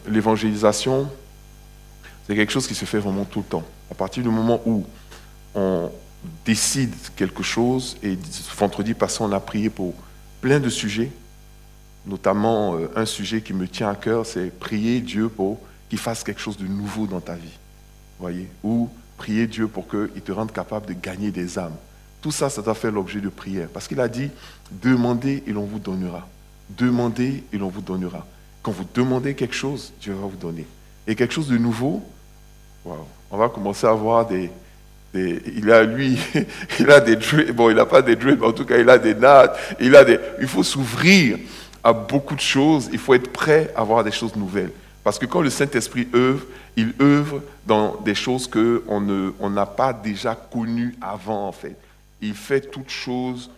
l'évangélisation, c'est quelque chose qui se fait vraiment tout le temps. À partir du moment où on décide quelque chose, et vendredi passé, on a prié pour plein de sujets, notamment un sujet qui me tient à cœur, c'est prier Dieu pour qu'il fasse quelque chose de nouveau dans ta vie. Voyez, ou prier Dieu pour qu'il te rende capable de gagner des âmes. Tout ça, ça doit faire l'objet de prière. Parce qu'il a dit, demandez et l'on vous donnera. Demandez et l'on vous donnera. Quand vous demandez quelque chose, Dieu va vous donner. Et quelque chose de nouveau, wow, on va commencer à avoir il a des dreams, bon, il n'a pas des dreams, mais en tout cas, il a des nattes, il faut s'ouvrir à beaucoup de choses, il faut être prêt à avoir des choses nouvelles. Parce que quand le Saint-Esprit œuvre, il œuvre dans des choses qu'on n'a pas déjà connues avant, en fait. Il fait toutes choses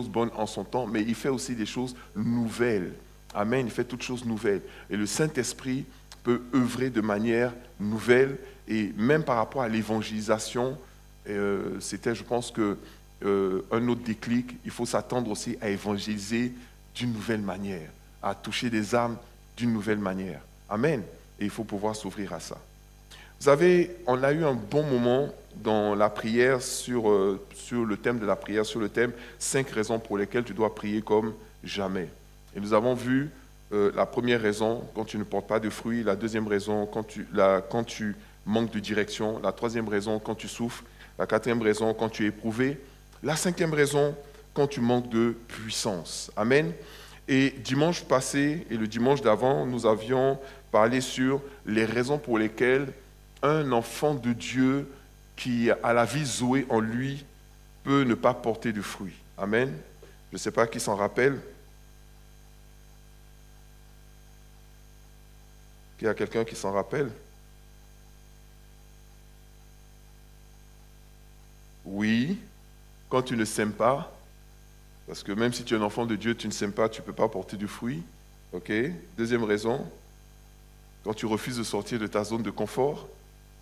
bonnes en son temps, mais il fait aussi des choses nouvelles. Amen, il fait toutes choses nouvelles. Et le Saint-Esprit peut œuvrer de manière nouvelle, et même par rapport à l'évangélisation, c'était, je pense, un autre déclic. Il faut s'attendre aussi à évangéliser d'une nouvelle manière, à toucher des âmes d'une nouvelle manière. Amen. Et il faut pouvoir s'ouvrir à ça. Vous savez, on a eu un bon moment dans la prière sur le thème de la prière, sur le thème 5 raisons pour lesquelles tu dois prier comme jamais. Et nous avons vu la première raison, quand tu ne portes pas de fruits. La deuxième raison, quand tu manques de direction. La troisième raison, quand tu souffres. La quatrième raison, quand tu es éprouvé. La cinquième raison, quand tu manques de puissance. Amen. Et dimanche passé et le dimanche d'avant, nous avions parlé sur les raisons pour lesquelles un enfant de Dieu qui a la vie Zoé en lui peut ne pas porter de fruits. Amen. Je ne sais pas qui s'en rappelle. Il y a quelqu'un qui s'en rappelle? Oui, quand tu ne sèmes pas, parce que même si tu es un enfant de Dieu, tu ne sèmes pas, tu ne peux pas porter du fruit. Ok. Deuxième raison, quand tu refuses de sortir de ta zone de confort,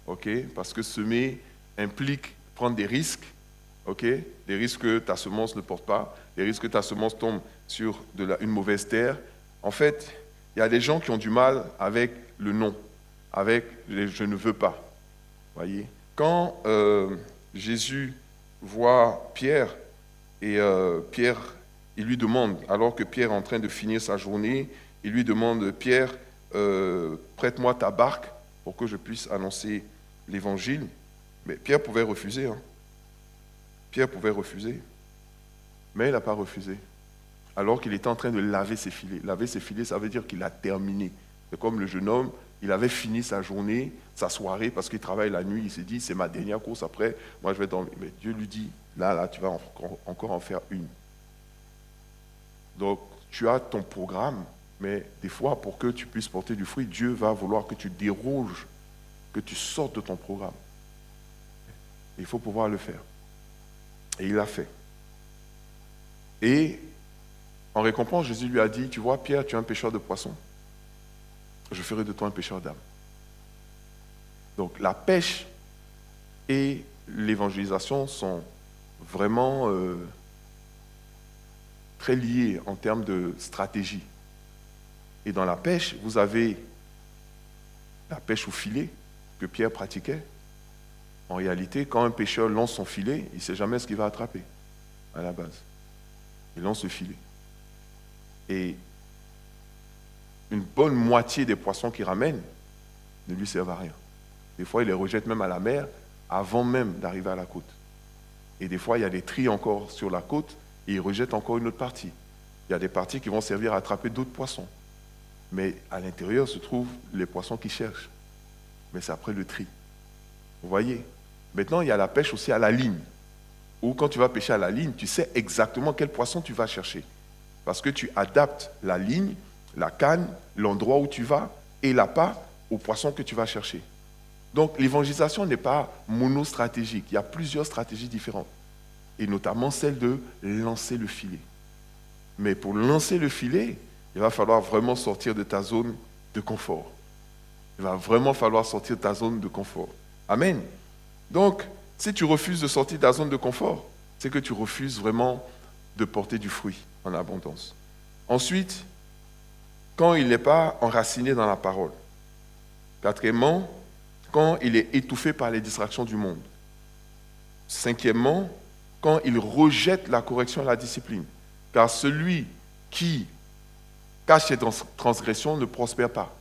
ok, parce que semer implique prendre des risques, ok, des risques que ta semence ne porte pas, des risques que ta semence tombe sur une mauvaise terre. En fait, il y a des gens qui ont du mal avec le non, avec les je ne veux pas. Voyez, quand Jésus voit Pierre, et Pierre, il lui demande, alors que Pierre est en train de finir sa journée, il lui demande, Pierre, prête-moi ta barque pour que je puisse annoncer l'évangile. Mais Pierre pouvait refuser. Hein. Pierre pouvait refuser. Mais il n'a pas refusé. Alors qu'il était en train de laver ses filets. Laver ses filets, ça veut dire qu'il a terminé. C'est comme le jeune homme, il avait fini sa journée, sa soirée, parce qu'il travaille la nuit. Il s'est dit, c'est ma dernière course, après, moi je vais dormir. Mais Dieu lui dit, là, tu vas encore en faire une. Donc, tu as ton programme, mais des fois, pour que tu puisses porter du fruit, Dieu va vouloir que tu déroges, que tu sortes de ton programme. Il faut pouvoir le faire. Et il l'a fait. Et en récompense, Jésus lui a dit, tu vois, Pierre, tu es un pêcheur de poissons. Je ferai de toi un pêcheur d'âmes. Donc la pêche et l'évangélisation sont vraiment très liés en termes de stratégie. Et dans la pêche, vous avez la pêche au filet que Pierre pratiquait. En réalité, quand un pêcheur lance son filet, il ne sait jamais ce qu'il va attraper à la base. Il lance le filet. Et une bonne moitié des poissons qu'il ramène ne lui servent à rien. Des fois, il les rejette même à la mer avant même d'arriver à la côte. Et des fois, il y a des tris encore sur la côte et il rejette encore une autre partie. Il y a des parties qui vont servir à attraper d'autres poissons. Mais à l'intérieur se trouvent les poissons qu'il cherche. Mais c'est après le tri. Vous voyez? Maintenant, il y a la pêche aussi à la ligne. Ou quand tu vas pêcher à la ligne, tu sais exactement quel poisson tu vas chercher. Parce que tu adaptes la ligne, la canne, l'endroit où tu vas et l'appât au poisson que tu vas chercher. Donc l'évangélisation n'est pas monostratégique. Il y a plusieurs stratégies différentes. Et notamment celle de lancer le filet. Mais pour lancer le filet, il va falloir vraiment sortir de ta zone de confort. Il va vraiment falloir sortir de ta zone de confort. Amen. Donc, si tu refuses de sortir de ta zone de confort, c'est que tu refuses vraiment de porter du fruit en abondance. Ensuite, quand il n'est pas enraciné dans la parole. Quatrièmement, quand il est étouffé par les distractions du monde. Cinquièmement, quand il rejette la correction et la discipline. Car celui qui cache ses transgressions ne prospère pas.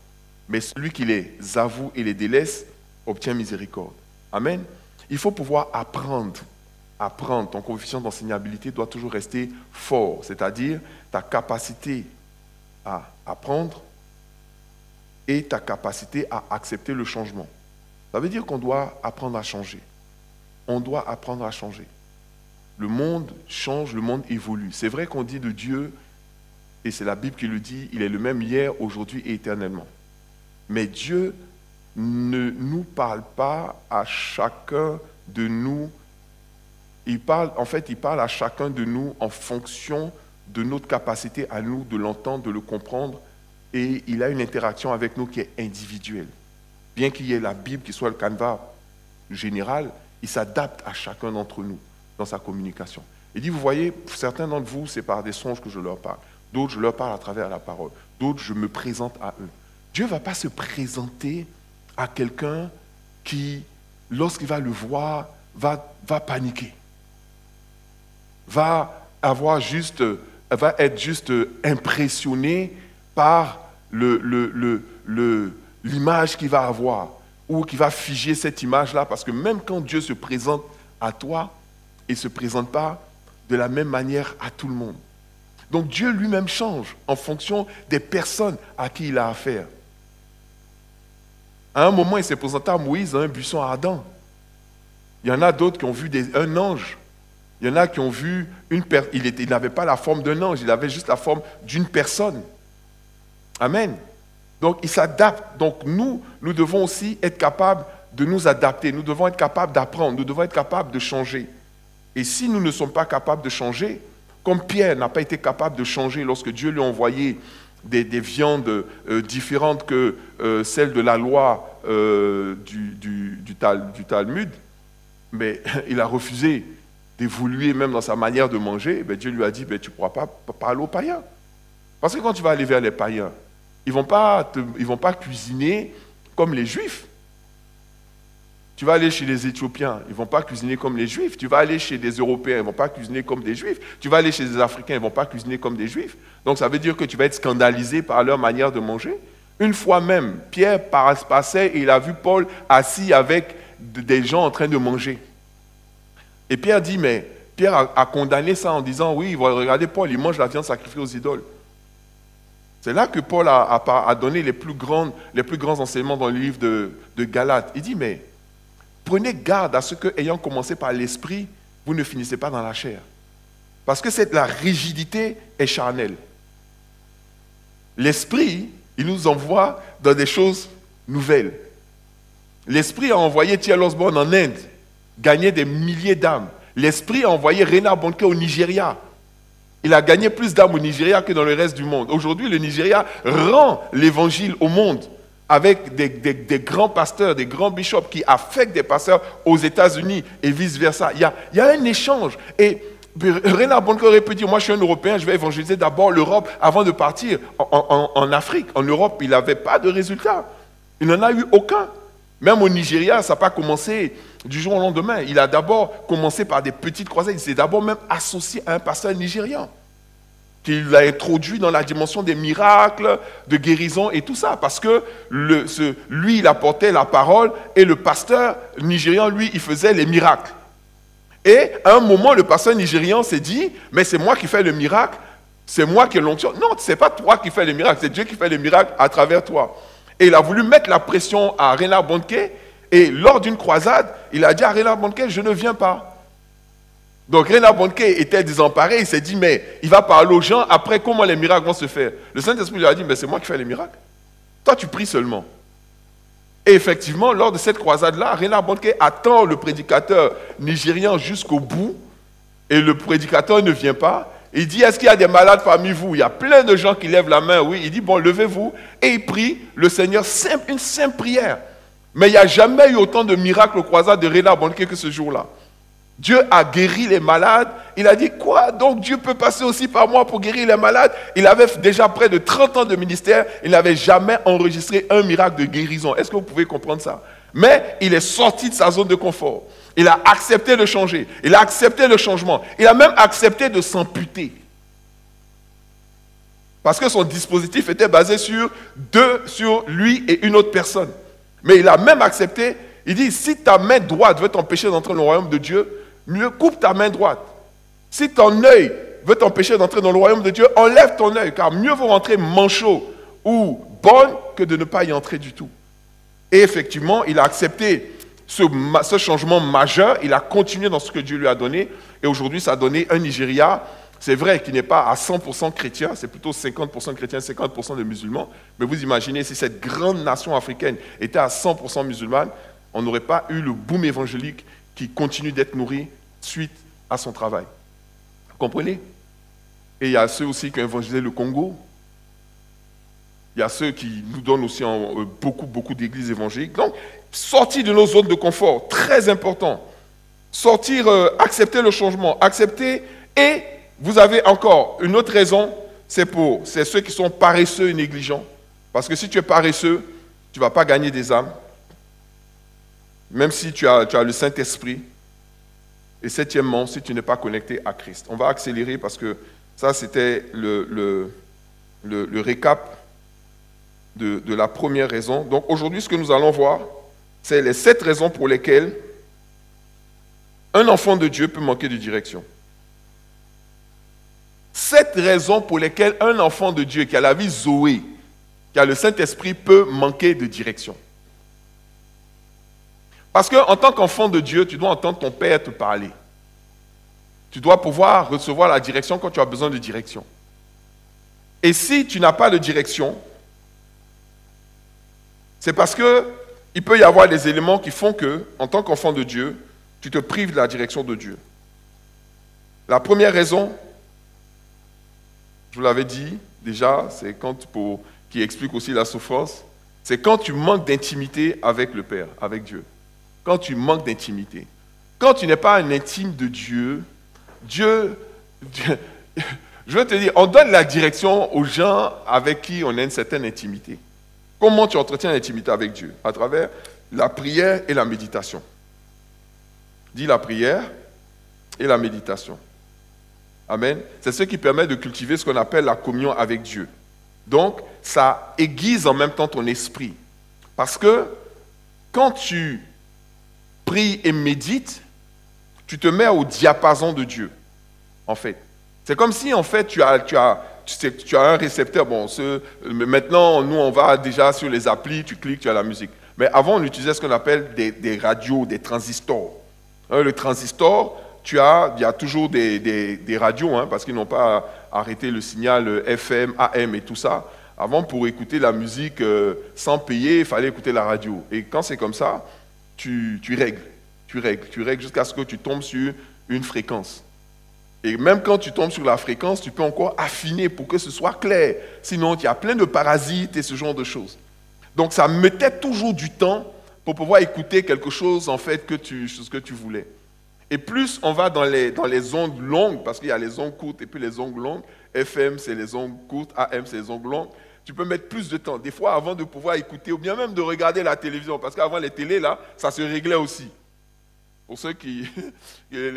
Mais celui qui les avoue et les délaisse obtient miséricorde. Amen. Il faut pouvoir apprendre. Apprendre. Ton coefficient d'enseignabilité doit toujours rester fort, c'est-à-dire ta capacité à apprendre et ta capacité à accepter le changement. Ça veut dire qu'on doit apprendre à changer. On doit apprendre à changer. Le monde change, le monde évolue. C'est vrai qu'on dit de Dieu, et c'est la Bible qui le dit, il est le même hier, aujourd'hui et éternellement. Mais Dieu ne nous parle pas à chacun de nous. Il parle à chacun de nous en fonction de notre capacité à nous de l'entendre, de le comprendre. Et il a une interaction avec nous qui est individuelle. Bien qu'il y ait la Bible qui soit le canevas général, il s'adapte à chacun d'entre nous dans sa communication. Il dit, vous voyez, certains d'entre vous, c'est par des songes que je leur parle. D'autres, je leur parle à travers la parole. D'autres, je me présente à eux. Dieu ne va pas se présenter à quelqu'un qui, lorsqu'il va le voir, va paniquer. Va être juste impressionné par l'image qu'il va avoir, ou qu'il va figer cette image-là, parce que même quand Dieu se présente à toi, il ne se présente pas de la même manière à tout le monde. Donc Dieu lui-même change en fonction des personnes à qui il a affaire. À un moment, il s'est présenté à Moïse dans un buisson ardent. Il y en a d'autres qui ont vu un ange. Il y en a qui ont vu il n'avait pas la forme d'un ange, il avait juste la forme d'une personne. Amen. Donc, il s'adapte. Donc, nous devons aussi être capables de nous adapter. Nous devons être capables d'apprendre. Nous devons être capables de changer. Et si nous ne sommes pas capables de changer, comme Pierre n'a pas été capable de changer lorsque Dieu lui a envoyé des viandes différentes que celles de la loi du Talmud, mais il a refusé d'évoluer même dans sa manière de manger. Dieu lui a dit, tu ne pourras pas parler aux païens. Parce que quand tu vas aller vers les païens, ils ne vont pas cuisiner comme les Juifs. Tu vas aller chez les Éthiopiens, ils ne vont pas cuisiner comme les Juifs. Tu vas aller chez des Européens, ils ne vont pas cuisiner comme des Juifs. Tu vas aller chez des Africains, ils ne vont pas cuisiner comme des Juifs. Donc ça veut dire que tu vas être scandalisé par leur manière de manger. Une fois même, Pierre passait et il a vu Paul assis avec des gens en train de manger. Et Pierre dit, mais Pierre a condamné ça en disant, oui, regardez Paul, il mange la viande sacrifiée aux idoles. C'est là que Paul a donné les plus grands enseignements dans le livre de Galates. Il dit, mais prenez garde à ce que, ayant commencé par l'esprit, vous ne finissez pas dans la chair. Parce que la rigidité est charnelle. L'esprit, il nous envoie dans des choses nouvelles. L'esprit a envoyé T.L. Osborne en Inde, gagner des milliers d'âmes. L'esprit a envoyé Reinhard Bonnke au Nigeria. Il a gagné plus d'âmes au Nigeria que dans le reste du monde. Aujourd'hui, le Nigeria rend l'évangile au monde avec des grands pasteurs, des grands bishops qui affectent des pasteurs aux États-Unis et vice-versa. Il y a un échange. Et Reinhard Bonnke aurait pu dire, moi je suis un Européen, je vais évangéliser d'abord l'Europe avant de partir en Afrique. En Europe, il n'avait pas de résultat. Il n'en a eu aucun. Même au Nigeria, ça n'a pas commencé du jour au lendemain. Il a d'abord commencé par des petites croisades. Il s'est d'abord même associé à un pasteur nigérian qui l'a introduit dans la dimension des miracles, de guérison et tout ça. Parce que lui, il apportait la parole et le pasteur nigérian, lui, il faisait les miracles. Et à un moment, le pasteur nigérian s'est dit, mais c'est moi qui fais le miracle, c'est moi qui l'onction. Non, ce n'est pas toi qui fais le miracle, c'est Dieu qui fait le miracle à travers toi. Et il a voulu mettre la pression à Reinhard Bonnke. Et lors d'une croisade, il a dit à Reinhard Bonnke, je ne viens pas. Donc Reinhard Bonnke était désemparé, il s'est dit, mais il va parler aux gens, après comment les miracles vont se faire? Le Saint-Esprit lui a dit, mais c'est moi qui fais les miracles. Toi, tu pries seulement. Et effectivement, lors de cette croisade-là, Reinhard Bonnke attend le prédicateur nigérian jusqu'au bout, et le prédicateur ne vient pas. Il dit, est-ce qu'il y a des malades parmi vous? Il y a plein de gens qui lèvent la main, oui. Il dit, bon, levez-vous. Et il prie le Seigneur, une simple prière. Mais il n'y a jamais eu autant de miracles aux croisades de Reinhard Bonnke que ce jour-là. Dieu a guéri les malades. Il a dit, quoi? Donc Dieu peut passer aussi par moi pour guérir les malades? Il avait déjà près de 30 ans de ministère. Il n'avait jamais enregistré un miracle de guérison. Est-ce que vous pouvez comprendre ça? Mais il est sorti de sa zone de confort. Il a accepté de changer. Il a accepté le changement. Il a même accepté de s'amputer. Parce que son dispositif était basé sur lui et une autre personne. Mais il a même accepté. Il dit, si ta main droite veut t'empêcher d'entrer dans le royaume de Dieu, mieux coupe ta main droite. Si ton œil veut t'empêcher d'entrer dans le royaume de Dieu, enlève ton œil, car mieux vaut rentrer manchot ou bonne que de ne pas y entrer du tout. Et effectivement, il a accepté ce changement majeur, il a continué dans ce que Dieu lui a donné, et aujourd'hui, ça a donné un Nigeria, c'est vrai qu'il n'est pas à 100% chrétien, c'est plutôt 50% chrétien, 50% de musulmans, mais vous imaginez, si cette grande nation africaine était à 100% musulmane, on n'aurait pas eu le boom évangélique qui continue d'être nourri suite à son travail. Vous comprenez? Et il y a ceux aussi qui ont évangélisé le Congo. Il y a ceux qui nous donnent aussi beaucoup d'églises évangéliques. Donc, sortir de nos zones de confort, très important. Sortir, accepter le changement, accepter. Et vous avez encore une autre raison, c'est ceux qui sont paresseux et négligents. Parce que si tu es paresseux, tu ne vas pas gagner des âmes. Même si tu as le Saint-Esprit. Et septièmement, si tu n'es pas connecté à Christ. On va accélérer parce que ça, c'était le récap de la première raison. Donc aujourd'hui, ce que nous allons voir, c'est les 7 raisons pour lesquelles un enfant de Dieu peut manquer de direction. 7 raisons pour lesquelles un enfant de Dieu qui a la vie Zoé, qui a le Saint-Esprit, peut manquer de direction. Parce qu'en tant qu'enfant de Dieu, tu dois entendre ton Père te parler. Tu dois pouvoir recevoir la direction quand tu as besoin de direction. Et si tu n'as pas de direction, c'est parce qu'il peut y avoir des éléments qui font que, en tant qu'enfant de Dieu, tu te prives de la direction de Dieu. La première raison, je vous l'avais dit déjà, c'est qui explique aussi la souffrance, c'est quand tu manques d'intimité avec le Père, avec Dieu. Quand tu manques d'intimité. Quand tu n'es pas un intime de Dieu, Dieu, je veux te dire, on donne la direction aux gens avec qui on a une certaine intimité. Comment tu entretiens l'intimité avec Dieu? À travers la prière et la méditation. Dis la prière et la méditation. Amen. C'est ce qui permet de cultiver ce qu'on appelle la communion avec Dieu. Donc, ça aiguise en même temps ton esprit. Parce que quand tu pries et médites, tu te mets au diapason de Dieu, en fait. C'est comme si, en fait, tu as un récepteur. Bon, maintenant, nous, on va déjà sur les applis, tu cliques, tu as la musique. Mais avant, on utilisait ce qu'on appelle des radios, des transistors. Le transistor, il y a toujours des radios, parce qu'ils n'ont pas arrêté le signal FM, AM et tout ça. Avant, pour écouter la musique sans payer, il fallait écouter la radio. Et quand c'est comme ça, tu règles jusqu'à ce que tu tombes sur une fréquence. Et même quand tu tombes sur la fréquence, tu peux encore affiner pour que ce soit clair. Sinon, il y a plein de parasites et ce genre de choses. Donc, ça mettait toujours du temps pour pouvoir écouter quelque chose, en fait, ce que tu voulais. Et plus on va dans les ondes longues, parce qu'il y a les ondes courtes et puis les ondes longues, FM, c'est les ondes courtes, AM, c'est les ondes longues, tu peux mettre plus de temps. Des fois, avant de pouvoir écouter, ou bien même de regarder la télévision, parce qu'avant les télés, là, ça se réglait aussi. Pour ceux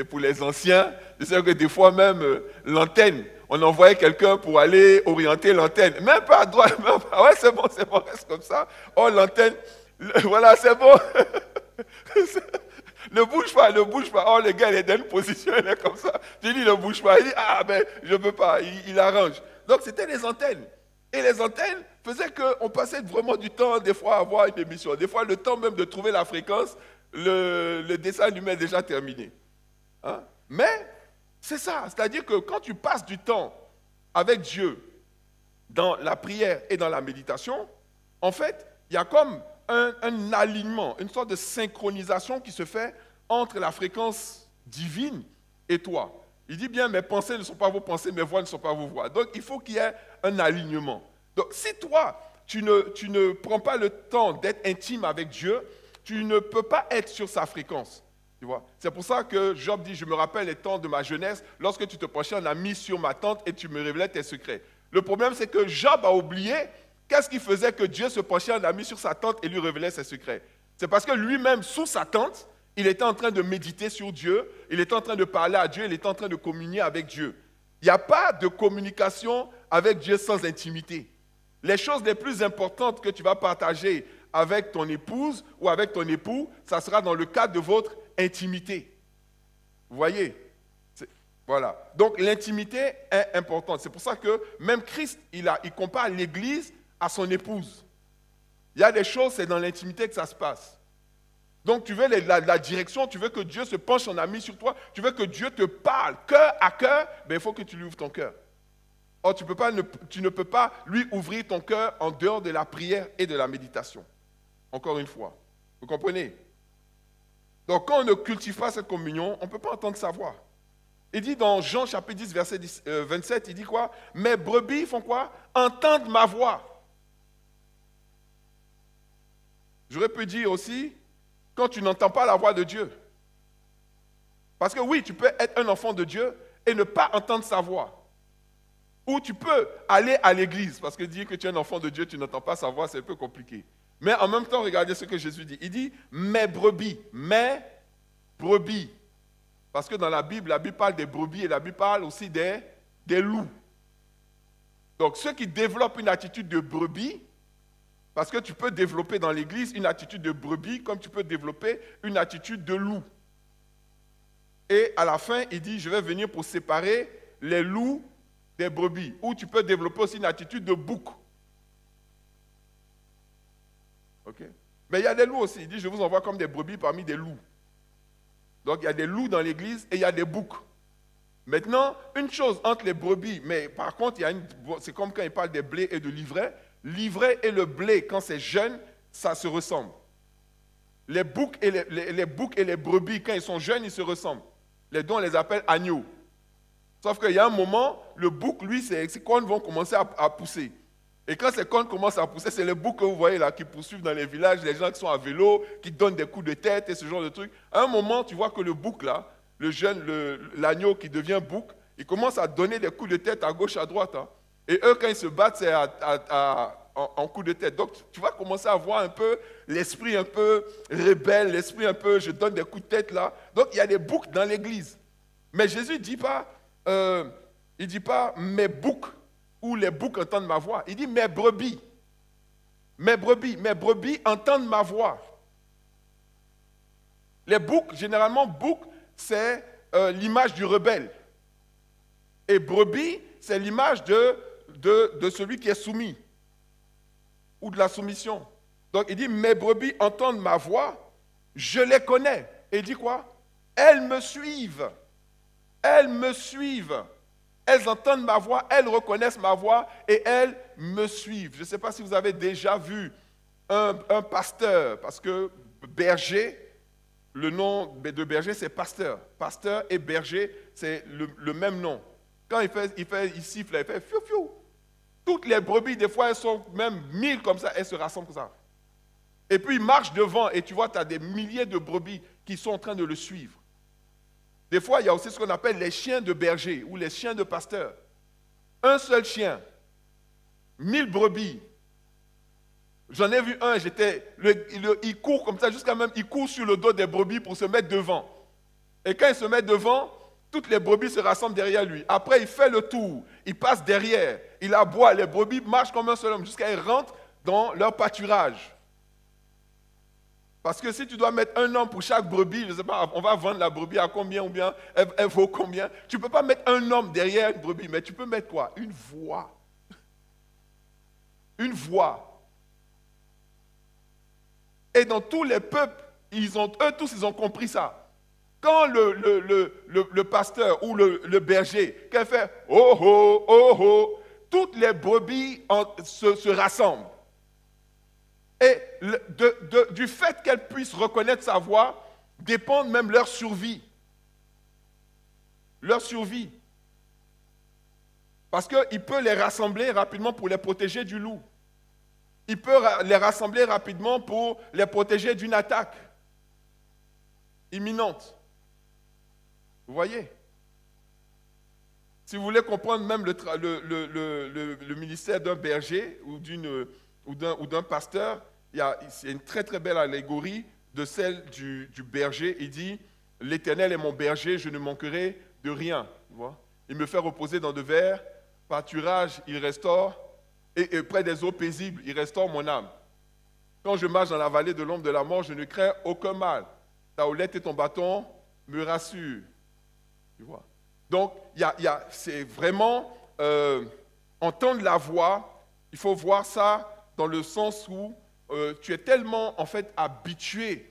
pour les anciens, je sais que des fois même, l'antenne, on envoyait quelqu'un pour aller orienter l'antenne. Même pas à droite, même pas. Ouais, c'est bon, reste comme ça. Oh, l'antenne, voilà, c'est bon. Ne bouge pas. Oh, le gars, il est dans une position, il est comme ça. Tu dis, ne bouge pas. Il dit, ben, je ne peux pas. Il arrange. Donc, c'était les antennes. Et les antennes faisaient qu'on passait vraiment du temps, des fois, à voir une émission. Des fois, le temps même de trouver la fréquence, le dessin animé est déjà terminé. Mais, c'est ça. C'est-à-dire que quand tu passes du temps avec Dieu dans la prière et dans la méditation, en fait, il y a comme un alignement, une sorte de synchronisation qui se fait entre la fréquence divine et toi. Il dit bien, mes pensées ne sont pas vos pensées, mes voix ne sont pas vos voix. Donc, il faut qu'il y ait un alignement. Donc, si toi, tu ne prends pas le temps d'être intime avec Dieu, tu ne peux pas être sur sa fréquence. Tu vois? C'est pour ça que Job dit, je me rappelle les temps de ma jeunesse, lorsque tu te penchais en ami sur ma tente et tu me révélais tes secrets. Le problème, c'est que Job a oublié qu'est-ce qui faisait que Dieu se penchait en ami sur sa tente et lui révélait ses secrets. C'est parce que lui-même, sous sa tente, il était en train de méditer sur Dieu, il était en train de parler à Dieu, il était en train de communier avec Dieu. Il n'y a pas de communication avec Dieu sans intimité. Les choses les plus importantes que tu vas partager avec ton épouse ou avec ton époux, ça sera dans le cadre de votre intimité. Vous voyez? Voilà. Donc l'intimité est importante. C'est pour ça que même Christ, il compare l'Église à son épouse. Il y a des choses, c'est dans l'intimité que ça se passe. Donc tu veux la direction, tu veux que Dieu se penche en ami sur toi, tu veux que Dieu te parle cœur à cœur, ben, il faut que tu lui ouvres ton cœur. Or, tu ne peux pas lui ouvrir ton cœur en dehors de la prière et de la méditation. Encore une fois. Vous comprenez? Donc, quand on ne cultive pas cette communion, on ne peut pas entendre sa voix. Il dit dans Jean chapitre 10, verset 27, il dit quoi? Mes brebis font quoi? Entendent ma voix. J'aurais pu dire aussi, quand tu n'entends pas la voix de Dieu. Parce que oui, tu peux être un enfant de Dieu et ne pas entendre sa voix. Ou tu peux aller à l'église, parce que dire que tu es un enfant de Dieu, tu n'entends pas sa voix, c'est un peu compliqué. Mais en même temps, regardez ce que Jésus dit. Il dit, mes brebis. Parce que dans la Bible parle des brebis et la Bible parle aussi des loups. Donc ceux qui développent une attitude de brebis, parce que tu peux développer dans l'église une attitude de brebis comme tu peux développer une attitude de loup. Et à la fin, il dit, je vais venir pour séparer les loups des brebis. Ou tu peux développer aussi une attitude de bouc. Ok? Mais il y a des loups aussi. Il dit, je vous envoie comme des brebis parmi des loups. Donc il y a des loups dans l'église et il y a des boucs. Maintenant, une chose entre les brebis, mais par contre, c'est comme quand il parle des blés et de l'ivraie. L'ivraie et le blé, quand c'est jeune, ça se ressemble. Les boucs et les brebis, quand ils sont jeunes, ils se ressemblent. Les deux, on les appelle agneaux. Sauf qu'il y a un moment, le bouc, lui, ses cornes vont commencer à pousser. Et quand ces cornes commencent à pousser, c'est les boucs que vous voyez là qui poursuivent dans les villages, les gens qui sont à vélo, qui donnent des coups de tête et ce genre de trucs. À un moment, tu vois que le bouc là, le jeune, l'agneau qui devient bouc, il commence à donner des coups de tête à gauche, à droite. Hein. Et eux, quand ils se battent, c'est en coups de tête. Donc, tu vas commencer à voir un peu l'esprit un peu rebelle, l'esprit un peu, je donne des coups de tête là. Donc, il y a des boucs dans l'église. Mais Jésus ne dit pas, mes boucs, ou les boucs entendent ma voix. Il dit mes brebis. Mes brebis entendent ma voix. Les boucs, généralement, bouc, c'est l'image du rebelle. Et brebis, c'est l'image de celui qui est soumis. Ou de la soumission. Donc il dit, mes brebis entendent ma voix, je les connais. Et il dit quoi? Elles me suivent. Elles me suivent. Elles entendent ma voix, elles reconnaissent ma voix et elles me suivent. Je ne sais pas si vous avez déjà vu un pasteur, parce que berger, le nom de berger, c'est pasteur. Pasteur et berger, c'est le même nom. Quand il siffle, il fait fiou fiou. Toutes les brebis, des fois, elles sont même 1000 comme ça, elles se rassemblent comme ça. Et puis il marche devant et tu vois, tu as des milliers de brebis qui sont en train de le suivre. Des fois, il y a aussi ce qu'on appelle les chiens de berger ou les chiens de pasteur. Un seul chien, 1000 brebis. J'en ai vu un, il court comme ça, jusqu'à même, il court sur le dos des brebis pour se mettre devant. Et quand il se met devant, toutes les brebis se rassemblent derrière lui. Après, il fait le tour, il passe derrière, il aboie, les brebis marchent comme un seul homme jusqu'à qu'ils rentrent dans leur pâturage. Parce que si tu dois mettre un homme pour chaque brebis, je ne sais pas, on va vendre la brebis à combien ou bien elle vaut combien. Tu ne peux pas mettre un homme derrière une brebis, mais tu peux mettre quoi? Une voix. Une voix. Et dans tous les peuples, eux tous, ils ont compris ça. Quand le pasteur ou le berger, quand il fait « oh oh, oh oh », toutes les brebis se rassemblent. Et du fait qu'elles puissent reconnaître sa voix, dépend même leur survie. Leur survie. Parce qu'il peut les rassembler rapidement pour les protéger du loup. Il peut les rassembler rapidement pour les protéger d'une attaque imminente. Vous voyez? Si vous voulez comprendre même le ministère d'un berger ou d'un pasteur, c'est une très très belle allégorie de celle du berger. Il dit, l'Éternel est mon berger, je ne manquerai de rien. Tu vois? Il me fait reposer dans de verts pâturages, il restaure, et près des eaux paisibles, il restaure mon âme. Quand je marche dans la vallée de l'ombre de la mort, je ne crains aucun mal. Ta houlette et ton bâton me rassurent. Tu vois? Donc, c'est vraiment entendre la voix. Il faut voir ça dans le sens où tu es tellement en fait habitué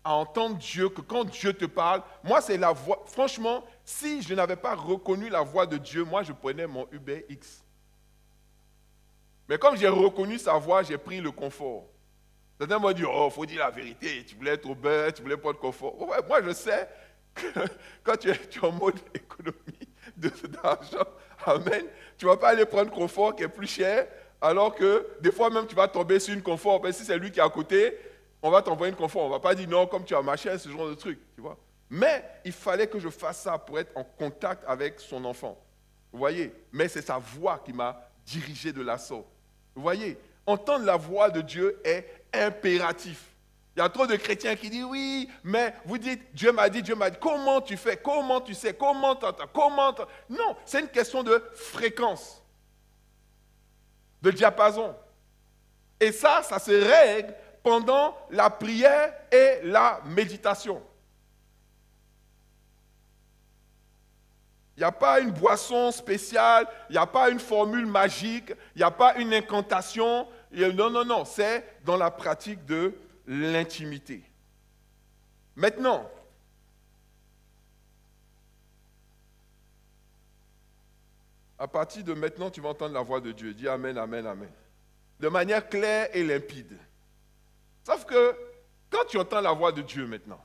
à entendre Dieu que quand Dieu te parle, moi c'est la voix. Franchement, si je n'avais pas reconnu la voix de Dieu, moi je prenais mon Uber X. Mais comme j'ai reconnu sa voix, j'ai pris le confort. Certains m'ont dit, oh, il faut dire la vérité, tu voulais être au beurre, tu voulais pas de confort. Ouais, moi je sais que quand tu es en mode économie d'argent, amen, tu ne vas pas aller prendre confort qui est plus cher, alors que des fois même tu vas tomber sur une confort. Mais si c'est lui qui est à côté, on va t'envoyer une confort. On ne va pas dire non, comme tu as marché, ce genre de truc. Tu vois. Mais il fallait que je fasse ça pour être en contact avec son enfant. Vous voyez? Mais c'est sa voix qui m'a dirigé de la sorte. Vous voyez? Entendre la voix de Dieu est impératif. Il y a trop de chrétiens qui disent oui, mais vous dites Dieu m'a dit, comment tu fais, comment tu sais, comment tu entends, Non, c'est une question de fréquence, de diapason. Et ça se règle pendant la prière et la méditation. Il n'y a pas une boisson spéciale, il n'y a pas une formule magique, il n'y a pas une incantation. Non, c'est dans la pratique de l'intimité. Maintenant, à partir de maintenant, tu vas entendre la voix de Dieu. Dis Amen, Amen, Amen. De manière claire et limpide. Sauf que quand tu entends la voix de Dieu maintenant,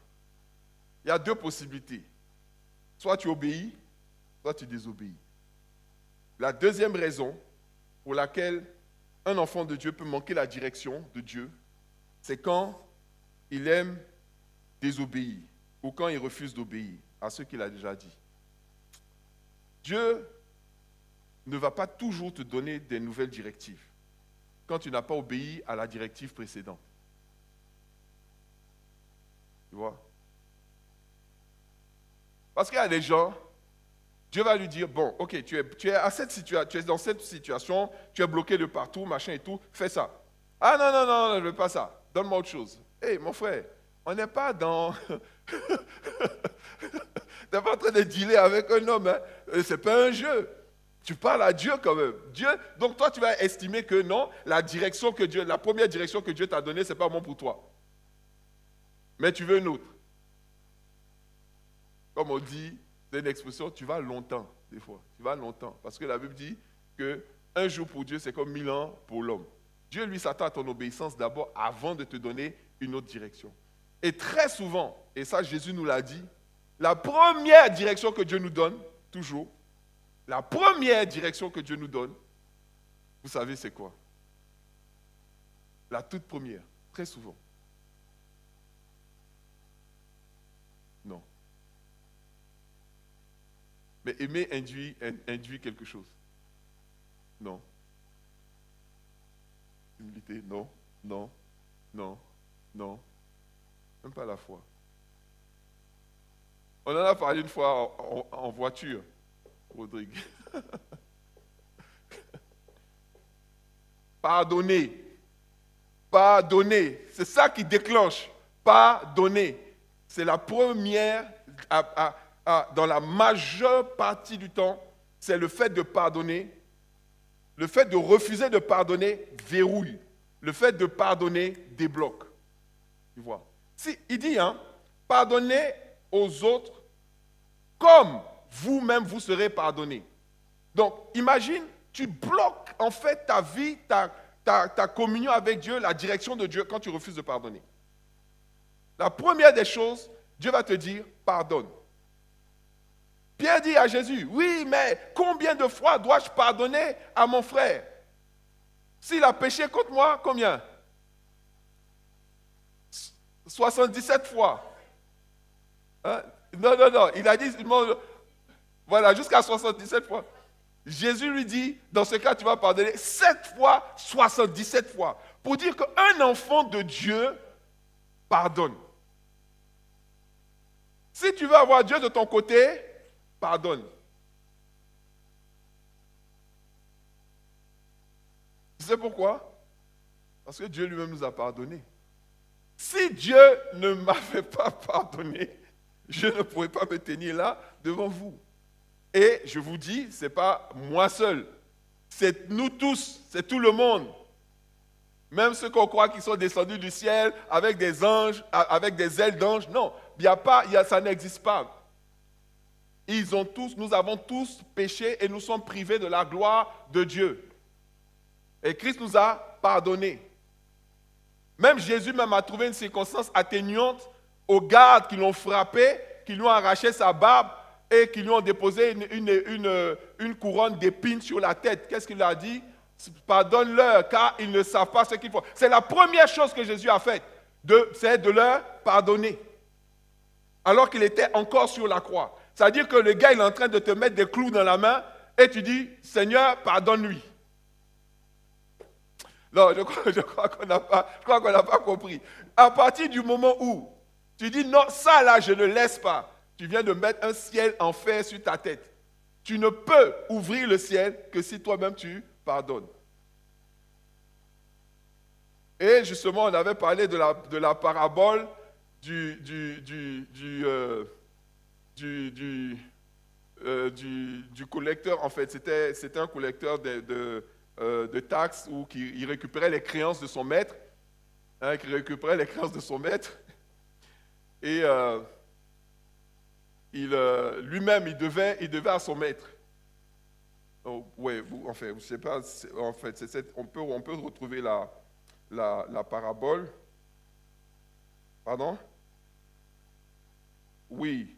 il y a deux possibilités. Soit tu obéis, soit tu désobéis. La deuxième raison pour laquelle un enfant de Dieu peut manquer la direction de Dieu, c'est quand il aime désobéir ou quand il refuse d'obéir à ce qu'il a déjà dit. Dieu ne va pas toujours te donner des nouvelles directives quand tu n'as pas obéi à la directive précédente. Tu vois? Parce qu'il y a des gens, Dieu va lui dire, bon, ok, tu es dans cette situation, tu es bloqué de partout, machin et tout, fais ça. Ah non, je ne veux pas ça, donne-moi autre chose. Hé, mon frère, on n'est pas dans... Tu n'es pas en train de dealer avec un homme, hein? Ce n'est pas un jeu. Tu parles à Dieu quand même. Dieu, donc toi, tu vas estimer que non, la première direction que Dieu t'a donnée, ce n'est pas bon pour toi. Mais tu veux une autre. Comme on dit, c'est une expression, tu vas longtemps, des fois. Tu vas longtemps. Parce que la Bible dit qu'un jour pour Dieu, c'est comme 1000 ans pour l'homme. Dieu, lui, s'attend à ton obéissance d'abord avant de te donner une autre direction. Et très souvent, et ça Jésus nous l'a dit, la première direction que Dieu nous donne, toujours, la première direction que Dieu nous donne, vous savez c'est quoi? La toute première, très souvent. Non. Mais aimer induit quelque chose. Non. Humilité, non. Même pas la foi. On en a parlé une fois en voiture, Rodrigue. Pardonner. C'est ça qui déclenche. Pardonner. C'est la première, dans la majeure partie du temps, c'est le fait de pardonner. Le fait de refuser de pardonner verrouille. Le fait de pardonner débloque. Tu vois. Il dit, pardonnez aux autres comme vous-même vous serez pardonnés. Donc, imagine, tu bloques en fait ta vie, ta communion avec Dieu, la direction de Dieu quand tu refuses de pardonner. La première des choses, Dieu va te dire, pardonne. Pierre dit à Jésus, oui, mais combien de fois dois-je pardonner à mon frère? S'il a péché contre moi, combien? 77 fois. Hein? Non, non, non. Il a dit, voilà, jusqu'à 77 fois. Jésus lui dit, dans ce cas, tu vas pardonner 7 fois, 77 fois. Pour dire qu'un enfant de Dieu pardonne. Si tu veux avoir Dieu de ton côté, pardonne. Tu sais pourquoi? Parce que Dieu lui-même nous a pardonné. Si Dieu ne m'avait pas pardonné, je ne pourrais pas me tenir là devant vous. Et je vous dis, ce n'est pas moi seul, c'est nous tous, c'est tout le monde. Même ceux qu'on croit qu'ils sont descendus du ciel avec des anges, avec des ailes d'anges, non, ça n'existe pas. Nous avons tous péché et nous sommes privés de la gloire de Dieu. Et Christ nous a pardonné. Même Jésus même a trouvé une circonstance atténuante aux gardes qui l'ont frappé, qui lui ont arraché sa barbe et qui lui ont déposé une couronne d'épines sur la tête. Qu'est-ce qu'il a dit? Pardonne-leur, car ils ne savent pas ce qu'ils font. C'est la première chose que Jésus a faite, c'est de leur pardonner. Alors qu'il était encore sur la croix. C'est-à-dire que le gars, il est en train de te mettre des clous dans la main et tu dis, Seigneur, pardonne-lui. Non, je crois qu'on n'a pas compris. À partir du moment où tu dis, non, ça là, je ne laisse pas, tu viens de mettre un ciel en fer sur ta tête. Tu ne peux ouvrir le ciel que si toi-même tu pardonnes. Et justement, on avait parlé de la parabole du collecteur. En fait, c'était un collecteur de taxes ou qui récupérait les créances de son maître. Qui récupérait les créances de son maître. Et lui-même, il devait à son maître. Oh, oui, en fait, je sais pas, en fait, on peut retrouver la parabole. Pardon? Oui,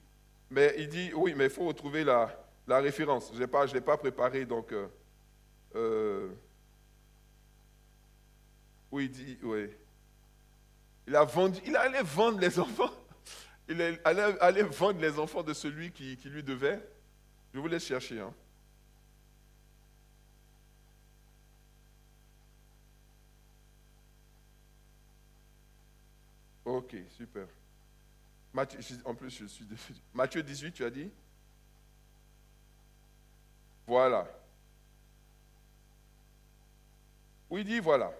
mais il dit, oui, mais il faut retrouver la référence. Je ne l'ai pas préparé, donc... oui, il dit, oui. Il allait vendre les enfants. Il allait vendre les enfants de celui qui lui devait. Je vous laisse chercher. Hein. Ok, super. Matthieu, en plus, je suis déçu. Matthieu 18, tu as dit? Voilà. Oui, il dit voilà.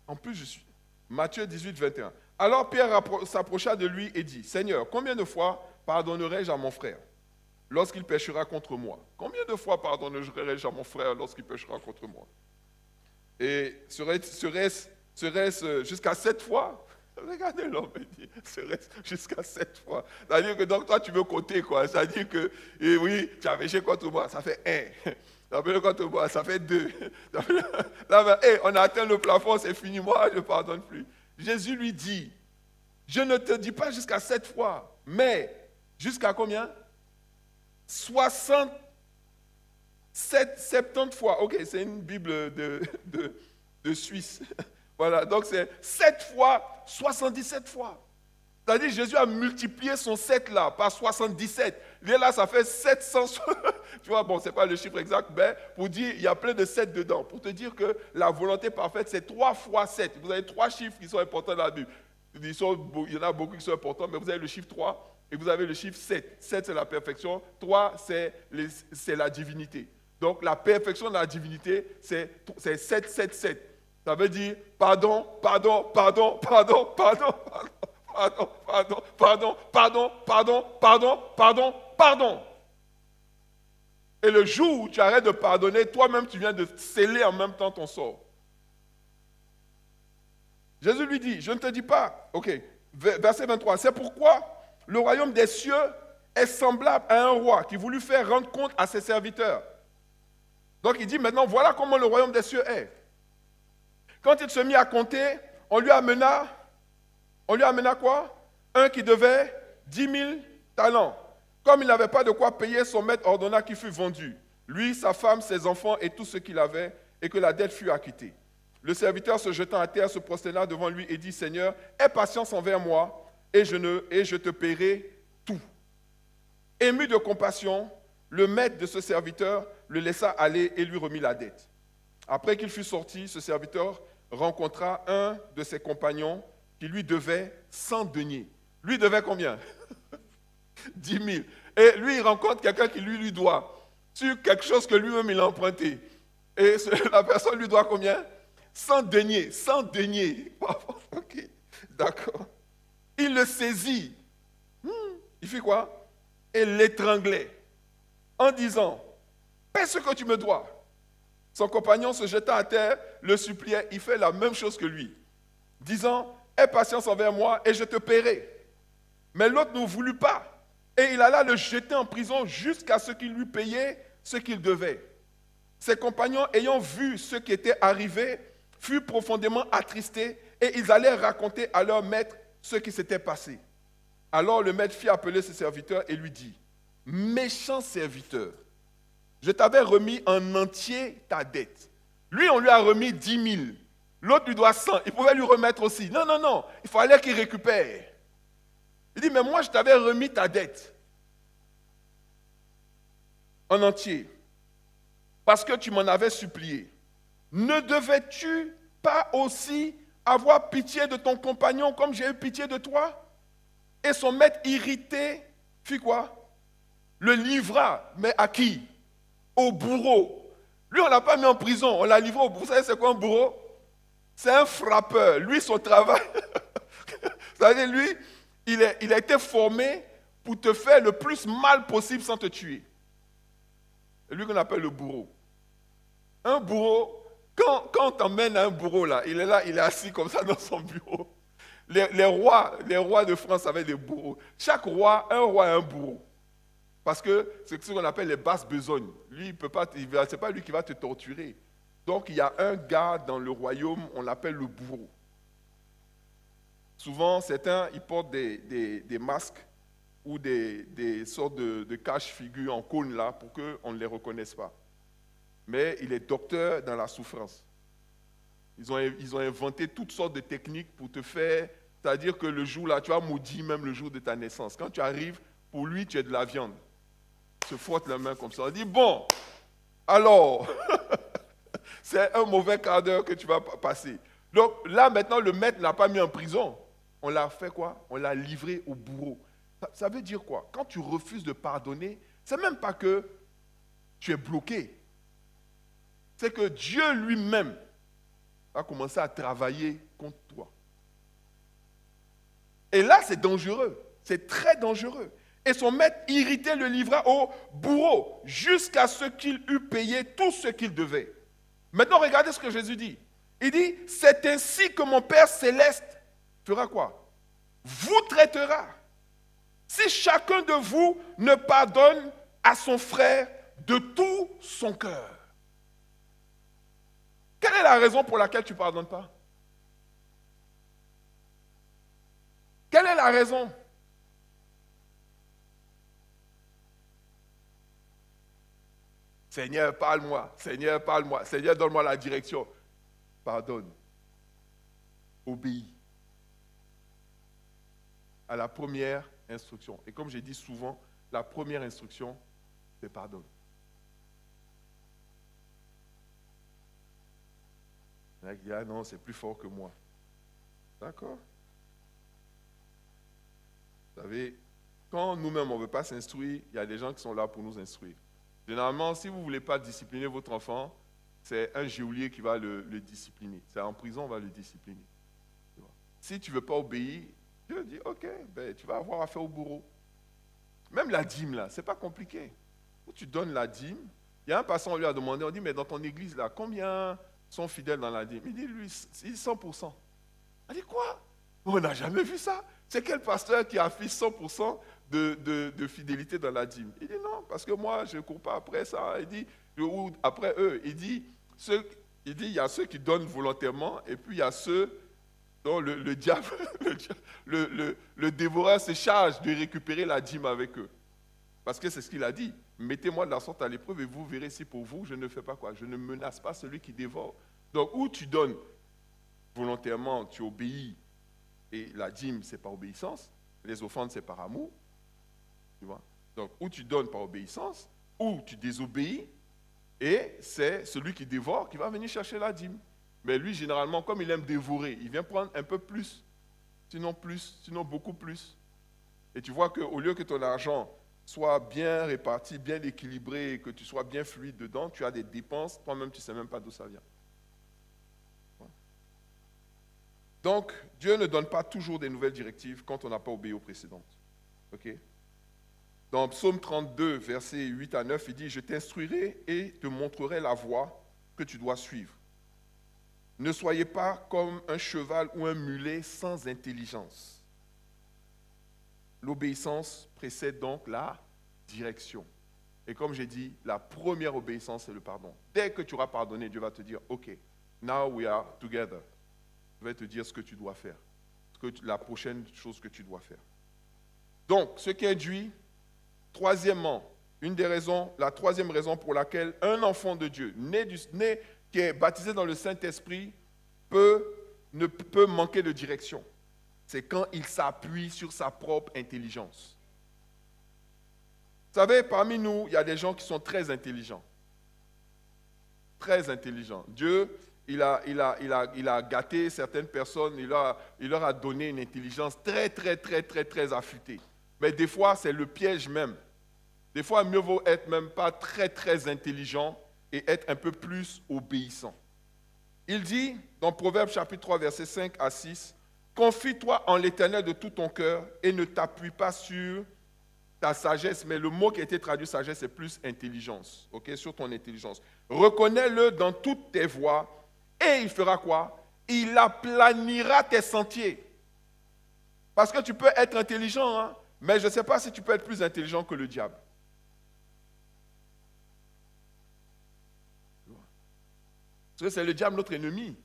En plus, je suis. Matthieu 18, 21. Alors Pierre s'approcha de lui et dit, Seigneur, combien de fois pardonnerai-je à mon frère lorsqu'il péchera contre moi? Combien de fois pardonnerai-je à mon frère lorsqu'il péchera contre moi? Et serait-ce jusqu'à 7 fois? Regardez l'homme, il dit, serait-ce jusqu'à 7 fois. C'est-à-dire que donc toi tu veux compter quoi. C'est-à-dire que, et oui, tu as péché contre moi, ça fait 1. Tu as péché contre moi, ça fait 2. Là, on a atteint le plafond, c'est fini, moi je ne pardonne plus. Jésus lui dit, je ne te dis pas jusqu'à 7 fois, mais jusqu'à combien? 70 fois. Ok, c'est une Bible de Suisse. Voilà, donc c'est 7 fois, 77 fois. C'est-à-dire Jésus a multiplié son 7 là par 77. Et là, ça fait 700. Tu vois, bon, ce n'est pas le chiffre exact, mais pour dire, il y a plein de 7 dedans. Pour te dire que la volonté parfaite, c'est 3 fois 7. Vous avez 3 chiffres qui sont importants dans la Bible. Il y en a beaucoup qui sont importants, mais vous avez le chiffre 3 et vous avez le chiffre 7. 7, c'est la perfection. 3, c'est la divinité. Donc, la perfection de la divinité, c'est 7, 7, 7. Ça veut dire pardon, pardon, pardon, pardon, pardon, pardon. Pardon, pardon, pardon, pardon, pardon, pardon, pardon, pardon. Et le jour où tu arrêtes de pardonner, toi-même tu viens de sceller en même temps ton sort. Jésus lui dit, je ne te dis pas, ok, verset 23, c'est pourquoi le royaume des cieux est semblable à un roi qui voulut faire rendre compte à ses serviteurs. Donc il dit maintenant, voilà comment le royaume des cieux est. Quand il se mit à compter, on lui amena quoi? Un qui devait 10 000 talents. Comme il n'avait pas de quoi payer, son maître ordonna qu'il fût vendu. Lui, sa femme, ses enfants et tout ce qu'il avait, et que la dette fût acquittée. Le serviteur se jetant à terre se prosterna devant lui et dit, Seigneur, aie patience envers moi, et je te paierai tout. Ému de compassion, le maître de ce serviteur le laissa aller et lui remit la dette. Après qu'il fut sorti, ce serviteur rencontra un de ses compagnons qui lui devait 100 deniers. Lui devait combien? 10 000. Et lui, il rencontre quelqu'un qui lui doit sur quelque chose que lui-même il a emprunté. Et la personne lui doit combien? 100 deniers. 100 deniers. Ok, d'accord. Il le saisit. Il fait quoi? Et l'étranglait en disant, paie ce que tu me dois. Son compagnon se jeta à terre, le suppliait, il fait la même chose que lui, disant, aie patience envers moi et je te paierai. Mais l'autre ne voulut pas. Et il alla le jeter en prison jusqu'à ce qu'il lui payait ce qu'il devait. Ses compagnons, ayant vu ce qui était arrivé, furent profondément attristés et ils allèrent raconter à leur maître ce qui s'était passé. Alors le maître fit appeler ses serviteurs et lui dit, « Méchant serviteur, je t'avais remis en entier ta dette. Lui, on lui a remis 10 000. L'autre lui doit 100. Il pouvait lui remettre aussi. Non, non, non. Il fallait qu'il récupère. Il dit, mais moi, je t'avais remis ta dette en entier parce que tu m'en avais supplié. Ne devais-tu pas aussi avoir pitié de ton compagnon comme j'ai eu pitié de toi? Et son maître irrité fit quoi? Le livra, mais à qui? Au bourreau. Lui, on ne l'a pas mis en prison, on l'a livré au bourreau. Vous savez, c'est quoi un bourreau? C'est un frappeur. Lui, son travail, c'est-à-dire, lui, il a été formé pour te faire le plus mal possible sans te tuer. C'est lui qu'on appelle le bourreau. Un bourreau, quand on t'emmène à un bourreau, là, il est assis comme ça dans son bureau. Les rois de France avaient des bourreaux. Chaque roi, un roi a un bourreau. Parce que c'est ce qu'on appelle les basses besognes. Lui, c'est pas lui qui va te torturer. Donc, il y a un gars dans le royaume, on l'appelle le bourreau. Souvent, certains, ils portent des masques ou des sortes de cache-figures en cône là pour qu'on ne les reconnaisse pas. Mais il est docteur dans la souffrance. Ils ont inventé toutes sortes de techniques pour te faire, c'est-à-dire que le jour là, tu as maudit même le jour de ta naissance. Quand tu arrives, pour lui, tu es de la viande. Il se frotte la main comme ça. Il dit, bon, alors, c'est un mauvais quart d'heure que tu vas passer. Donc là, maintenant, le maître ne l'a pas mis en prison. On l'a fait quoi? On l'a livré au bourreau. Ça veut dire quoi? Quand tu refuses de pardonner, c'est même pas que tu es bloqué. C'est que Dieu lui-même va commencer à travailler contre toi. Et là, c'est dangereux. C'est très dangereux. Et son maître irrité le livra au bourreau jusqu'à ce qu'il eût payé tout ce qu'il devait. Maintenant, regardez ce que Jésus dit. Il dit, c'est ainsi que mon Père céleste fera quoi? Vous traitera. Si chacun de vous ne pardonne à son frère de tout son cœur. Quelle est la raison pour laquelle tu ne pardonnes pas? Quelle est la raison? Seigneur, parle-moi. Seigneur, parle-moi. Seigneur, donne-moi la direction. Pardonne. Obéis à la première instruction. Et comme j'ai dit souvent, la première instruction, c'est pardonne. Il y en a qui disent, ah non, c'est plus fort que moi. D'accord? Vous savez, quand nous-mêmes, on ne veut pas s'instruire, il y a des gens qui sont là pour nous instruire. Généralement, si vous ne voulez pas discipliner votre enfant, c'est un geôlier qui va le discipliner. C'est en prison, on va le discipliner. Si tu ne veux pas obéir, Dieu dit, ok, ben, tu vas avoir affaire au bourreau. Même la dîme, là, ce n'est pas compliqué. Où tu donnes la dîme, il y a un passant, on lui a demandé, on dit, mais dans ton église, là, combien sont fidèles dans la dîme? Il dit, lui, 100%. On dit, quoi? On n'a jamais vu ça. C'est quel pasteur qui affiche 100% de fidélité dans la dîme? Il dit, non, parce que moi, je ne cours pas après ça. Il dit, ou après eux, il dit, il y a ceux qui donnent volontairement, et puis il y a ceux dont le diable, le dévoreur se charge de récupérer la dîme avec eux. Parce que c'est ce qu'il a dit. Mettez-moi de la sorte à l'épreuve et vous verrez si pour vous, je ne fais pas quoi. Je ne menace pas celui qui dévore. Donc, où tu donnes volontairement, tu obéis, et la dîme, c'est par obéissance. Les offrandes, c'est par amour. Tu vois? Donc, ou tu donnes par obéissance, ou tu désobéis, et c'est celui qui dévore qui va venir chercher la dîme. Mais lui, généralement, comme il aime dévorer, il vient prendre un peu plus, sinon beaucoup plus. Et tu vois qu'au lieu que ton argent soit bien réparti, bien équilibré, que tu sois bien fluide dedans, tu as des dépenses, toi-même tu ne sais même pas d'où ça vient. Donc, Dieu ne donne pas toujours des nouvelles directives quand on n'a pas obéi aux précédentes. Okay? Dans Psaume 32, versets 8 à 9, il dit « Je t'instruirai et te montrerai la voie que tu dois suivre. Ne soyez pas comme un cheval ou un mulet sans intelligence. » L'obéissance précède donc la direction. Et comme j'ai dit, la première obéissance, c'est le pardon. Dès que tu auras pardonné, Dieu va te dire « Ok, now we are together. » Je vais te dire ce que tu dois faire, la prochaine chose que tu dois faire. Donc, ce qui induit, troisièmement, la troisième raison pour laquelle un enfant de Dieu, qui est baptisé dans le Saint-Esprit, ne peut manquer de direction. C'est quand il s'appuie sur sa propre intelligence. Vous savez, parmi nous, il y a des gens qui sont très intelligents. Très intelligents. Dieu, il a gâté certaines personnes, il leur a donné une intelligence très, très, très, très, très affûtée. Mais des fois, c'est le piège même. Des fois, mieux vaut être même pas très, très intelligent et être un peu plus obéissant. Il dit, dans Proverbes chapitre 3, versets 5 à 6, « Confie-toi en l'Éternel de tout ton cœur et ne t'appuie pas sur ta sagesse. » Mais le mot qui a été traduit sagesse, c'est plus intelligence, okay, sur ton intelligence. « Reconnais-le dans toutes tes voies et il fera quoi? Il aplanira tes sentiers. » Parce que tu peux être intelligent, hein, mais je ne sais pas si tu peux être plus intelligent que le diable. Parce que c'est le diable notre ennemi.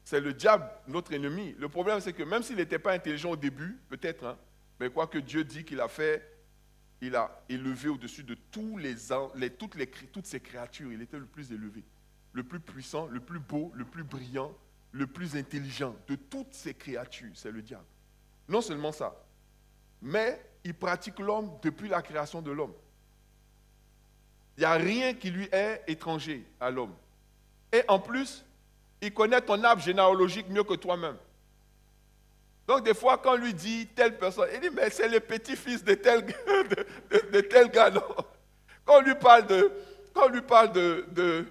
C'est le diable notre ennemi. Le problème, c'est que même s'il n'était pas intelligent au début, peut-être, hein, mais quoi que Dieu dit qu'il a fait, il a élevé au-dessus de toutes ces créatures. Il était le plus élevé, le plus puissant, le plus beau, le plus brillant, le plus intelligent de toutes ces créatures. C'est le diable. Non seulement ça, mais il pratique l'homme depuis la création de l'homme. Il n'y a rien qui lui est étranger à l'homme. Et en plus, il connaît ton arbre généalogique mieux que toi-même. Donc des fois, quand on lui dit telle personne, il dit, mais c'est le petit-fils de tel gars, non. Quand on lui parle de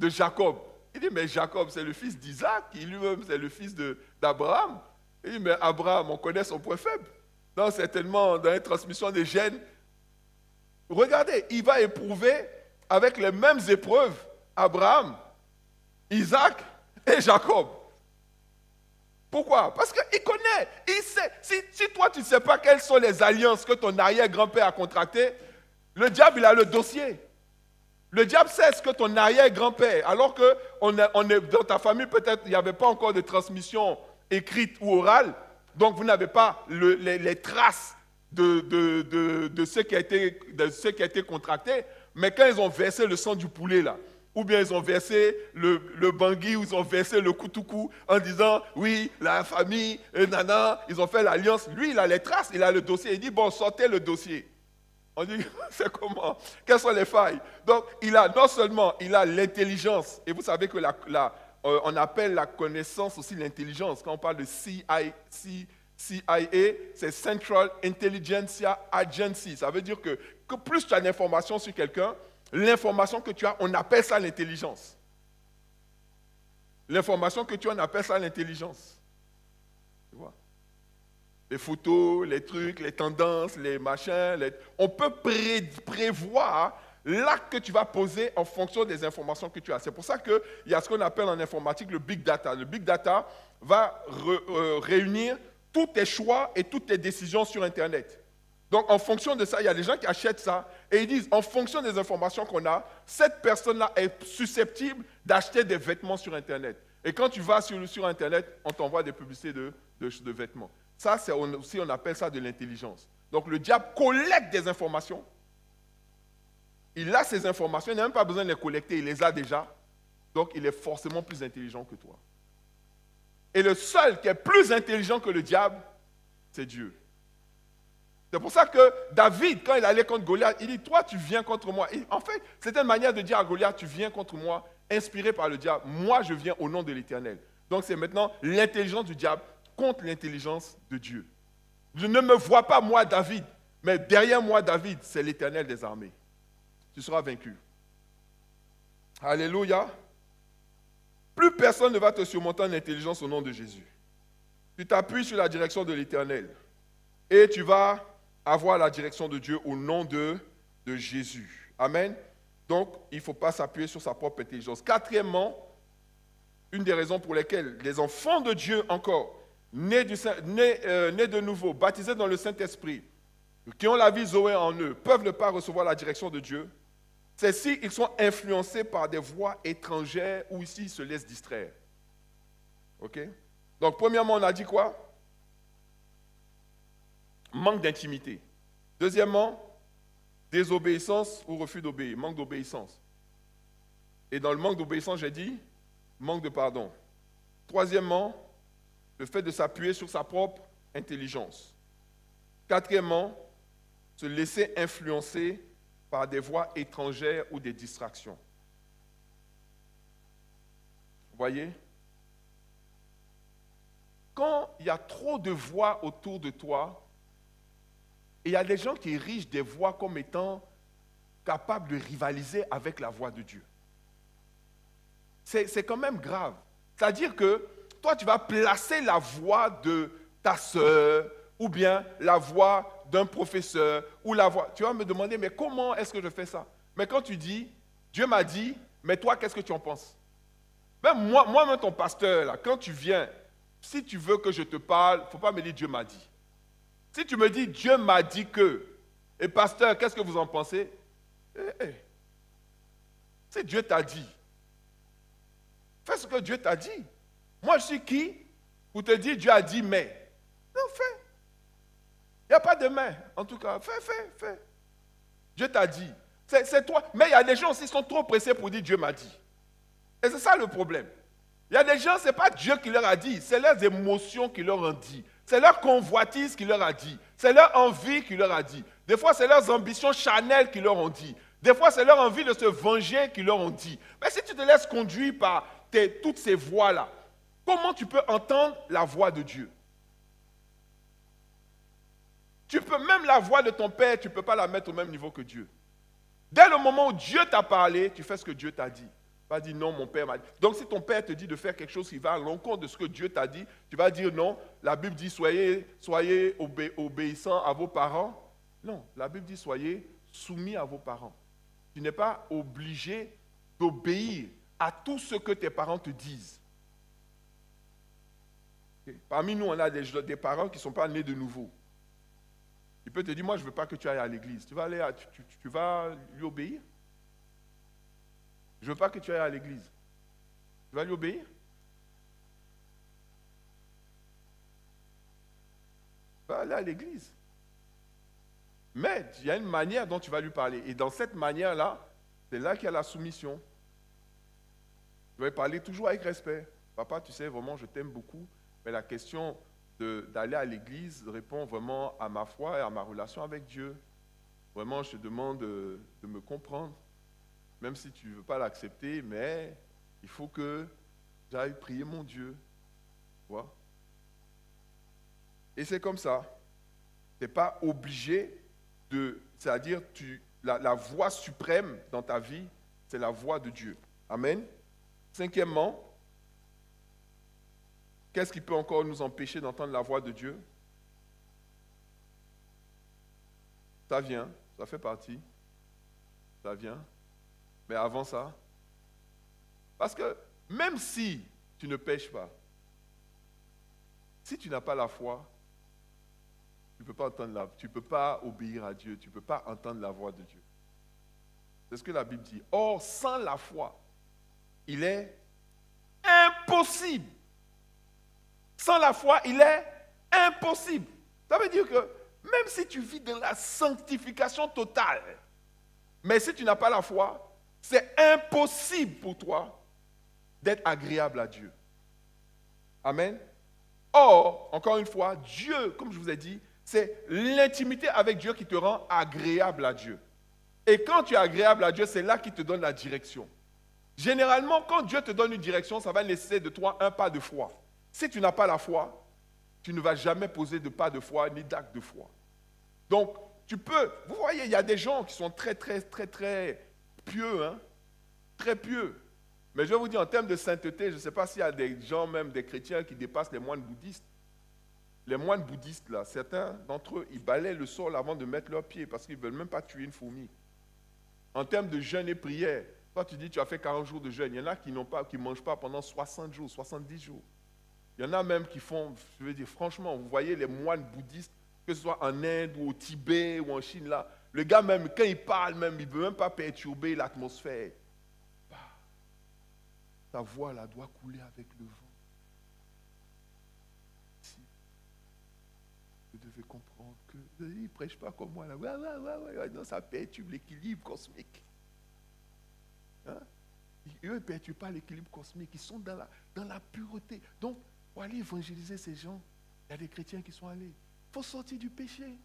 Jacob, il dit, mais Jacob, c'est le fils d'Isaac, lui-même, c'est le fils d'Abraham. Il dit, mais Abraham, on connaît son point faible. Donc certainement, dans une transmission des gènes, regardez, il va éprouver avec les mêmes épreuves Abraham, Isaac et Jacob. Pourquoi? Parce qu'il connaît, il sait. Si toi, tu ne sais pas quelles sont les alliances que ton arrière-grand-père a contractées, le diable, il a le dossier. Le diable sait ce que ton arrière-grand-père, alors que dans ta famille, peut-être, il n'y avait pas encore de transmission écrite ou orale, donc vous n'avez pas les traces de ce qui a été contracté, mais quand ils ont versé le sang du poulet, là, ou bien ils ont versé le bangui, ou ils ont versé le koutoukou en disant, oui, la famille, nana, ils ont fait l'alliance. Lui, il a les traces, il a le dossier. Il dit, bon, sortez le dossier. On dit, c'est comment? Quelles sont les failles? Donc, non seulement il a l'intelligence, et vous savez que on appelle la connaissance aussi l'intelligence. Quand on parle de CIA, c'est Central Intelligence Agency. Ça veut dire que plus tu as d'informations sur quelqu'un, l'information que tu as, on appelle ça l'intelligence. L'information que tu as, on appelle ça l'intelligence. Tu vois? Les photos, les trucs, les tendances, les machins. On peut prévoir l'acte que tu vas poser en fonction des informations que tu as. C'est pour ça qu'il y a ce qu'on appelle en informatique le big data. Le big data va réunir tous tes choix et toutes tes décisions sur Internet. Donc, en fonction de ça, il y a des gens qui achètent ça et ils disent, en fonction des informations qu'on a, cette personne-là est susceptible d'acheter des vêtements sur Internet. Et quand tu vas sur Internet, on t'envoie des publicités de vêtements. Ça, on appelle ça de l'intelligence. Donc, le diable collecte des informations. Il a ces informations, il n'a même pas besoin de les collecter, il les a déjà. Donc, il est forcément plus intelligent que toi. Et le seul qui est plus intelligent que le diable, c'est Dieu. C'est pour ça que David, quand il allait contre Goliath, il dit, toi, tu viens contre moi. Et en fait, c'était une manière de dire à Goliath, tu viens contre moi, inspiré par le diable. Moi, je viens au nom de l'Éternel. Donc, c'est maintenant l'intelligence du diable contre l'intelligence de Dieu. Je ne me vois pas, moi, David, mais derrière moi, David, c'est l'Éternel des armées. Tu seras vaincu. Alléluia. Plus personne ne va te surmonter en intelligence au nom de Jésus. Tu t'appuies sur la direction de l'Éternel et tu vas avoir la direction de Dieu au nom de Jésus. Amen. Donc, il ne faut pas s'appuyer sur sa propre intelligence. Quatrièmement, une des raisons pour lesquelles les enfants de Dieu encore, nés de nouveau, baptisés dans le Saint-Esprit, qui ont la vie Zoé en eux, peuvent ne pas recevoir la direction de Dieu, c'est s'ils sont influencés par des voix étrangères ou s'ils se laissent distraire. OK? Donc, premièrement, on a dit quoi? Manque d'intimité. Deuxièmement, désobéissance ou refus d'obéir, manque d'obéissance. Et dans le manque d'obéissance, j'ai dit, manque de pardon. Troisièmement, le fait de s'appuyer sur sa propre intelligence. Quatrièmement, se laisser influencer par des voix étrangères ou des distractions. Vous voyez? Quand il y a trop de voix autour de toi, et il y a des gens qui érigent des voix comme étant capables de rivaliser avec la voix de Dieu. C'est quand même grave. C'est-à-dire que toi, tu vas placer la voix de ta sœur ou bien la voix d'un professeur ou la voix. Tu vas me demander, mais comment est-ce que je fais ça? Mais quand tu dis, Dieu m'a dit, mais toi, qu'est-ce que tu en penses? Même moi-même, ton pasteur, là, quand tu viens, si tu veux que je te parle, il ne faut pas me dire Dieu m'a dit. Si tu me dis Dieu m'a dit que, et pasteur, qu'est-ce que vous en pensez? Si Dieu t'a dit, fais ce que Dieu t'a dit. Moi, je suis qui pour te dire Dieu a dit mais? Non, fais. Il n'y a pas de mais. En tout cas, fais. Dieu t'a dit. C'est toi. Mais il y a des gens aussi qui sont trop pressés pour dire Dieu m'a dit. Et c'est ça le problème. Il y a des gens, ce n'est pas Dieu qui leur a dit, c'est leurs émotions qui leur ont dit. C'est leur convoitise qui leur a dit. C'est leur envie qui leur a dit. Des fois, c'est leurs ambitions charnelles qui leur ont dit. Des fois, c'est leur envie de se venger qui leur ont dit. Mais si tu te laisses conduire par toutes ces voix-là, comment tu peux entendre la voix de Dieu? Tu peux, même la voix de ton père, tu ne peux pas la mettre au même niveau que Dieu. Dès le moment où Dieu t'a parlé, tu fais ce que Dieu t'a dit. Tu vas dire non, mon père m'a dit. Donc si ton père te dit de faire quelque chose qui va à l'encontre de ce que Dieu t'a dit, tu vas dire non. La Bible dit soyez obéissants à vos parents. Non, la Bible dit soyez soumis à vos parents. Tu n'es pas obligé d'obéir à tout ce que tes parents te disent. Okay. Parmi nous, on a des parents qui ne sont pas nés de nouveau. Il peut te dire, moi je ne veux pas que tu ailles à l'église. Tu vas lui obéir? Je ne veux pas que tu ailles à l'église. Tu vas lui obéir? Tu vas aller à l'église. Mais il y a une manière dont tu vas lui parler. Et dans cette manière-là, c'est là qu'il y a la soumission. Tu vas lui parler toujours avec respect. Papa, tu sais, vraiment, je t'aime beaucoup. Mais la question d'aller à l'église répond vraiment à ma foi et à ma relation avec Dieu. Vraiment, je te demande de me comprendre. Même si tu ne veux pas l'accepter, mais il faut que j'aille prier mon Dieu. Tu vois? Et c'est comme ça. Tu n'es pas obligé c'est-à-dire la voix suprême dans ta vie, c'est la voix de Dieu. Amen. Cinquièmement, qu'est-ce qui peut encore nous empêcher d'entendre la voix de Dieu? Ça vient, ça fait partie. Ça vient. Mais avant ça, parce que même si tu ne pêches pas, si tu n'as pas la foi, tu ne peux pas obéir à Dieu, tu ne peux pas entendre la voix de Dieu. C'est ce que la Bible dit. Or, sans la foi, il est impossible. Sans la foi, il est impossible. Ça veut dire que même si tu vis dans la sanctification totale, mais si tu n'as pas la foi, c'est impossible pour toi d'être agréable à Dieu. Amen. Or, encore une fois, Dieu, comme je vous ai dit, C'est l'intimité avec Dieu qui te rend agréable à Dieu. Et quand tu es agréable à Dieu, c'est là qu'il te donne la direction. Généralement, quand Dieu te donne une direction, ça va nécessiter de toi un pas de foi. Si tu n'as pas la foi, tu ne vas jamais poser de pas de foi ni d'acte de foi. Donc, tu peux, vous voyez, il y a des gens qui sont très pieux, hein, très pieux. Mais je vais vous dire, en termes de sainteté, je ne sais pas s'il y a des gens, même des chrétiens, qui dépassent les moines bouddhistes. Les moines bouddhistes, là, certains d'entre eux, ils balaient le sol avant de mettre leurs pieds parce qu'ils ne veulent même pas tuer une fourmi. En termes de jeûne et prière, toi tu dis tu as fait 40 jours de jeûne, il y en a qui ne mangent pas pendant 60 jours, 70 jours. Il y en a même qui font, je veux dire franchement, vous voyez les moines bouddhistes, que ce soit en Inde ou au Tibet ou en Chine, là, le gars même, quand il parle même, il ne veut même pas perturber l'atmosphère. Bah, ta voix là doit couler avec le vent. Vous devez comprendre qu'il ne prêche pas comme moi là. Ouais, non, ça perturbe l'équilibre cosmique. Hein? Eux ne perturbent pas l'équilibre cosmique. Ils sont dans la pureté. Donc, pour aller évangéliser ces gens, il y a des chrétiens qui sont allés. Il faut sortir du péché.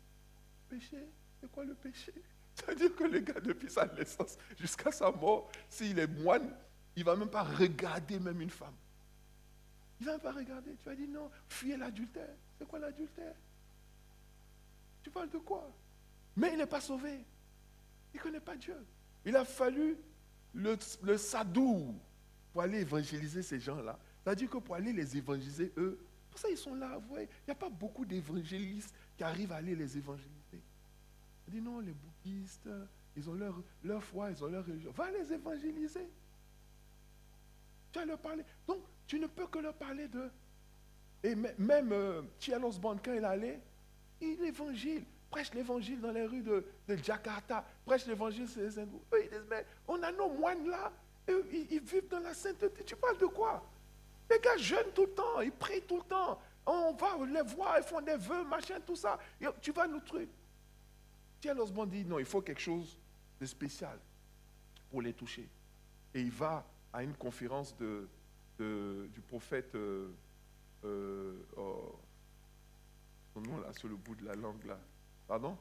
Péché, c'est quoi le péché? C'est-à-dire que le gars, depuis sa naissance jusqu'à sa mort, s'il est moine, il ne va même pas regarder même une femme. Il ne va même pas regarder. Tu vas dire non, fuyez l'adultère. C'est quoi l'adultère? Tu parles de quoi? Mais il n'est pas sauvé. Il ne connaît pas Dieu. Il a fallu le sadou pour aller évangéliser ces gens-là. C'est-à-dire que pour aller les évangéliser, eux, pour ça ils sont là. Vous voyez, il n'y a pas beaucoup d'évangélistes qui arrivent à aller les évangéliser. On dit non, les bouddhistes, ils ont leur foi, ils ont leur religion. Va les évangéliser. Tu vas leur parler. Donc, tu ne peux que leur parler de... Et même T.L. Osborne, quand il allait, l'évangile, prêche l'évangile dans les rues de Jakarta, prêche l'évangile sur les hindous. Eux, ils disent, mais on a nos moines là, eux, ils vivent dans la sainteté. Tu parles de quoi? Les gars jeûnent tout le temps, ils prient tout le temps. On va les voir, ils font des vœux, machin, tout ça. Et tu vas nous trucs. T.L. Osborne dit, non, il faut quelque chose de spécial pour les toucher. Et il va à une conférence du prophète... son nom là, sur le bout de la langue là. Pardon?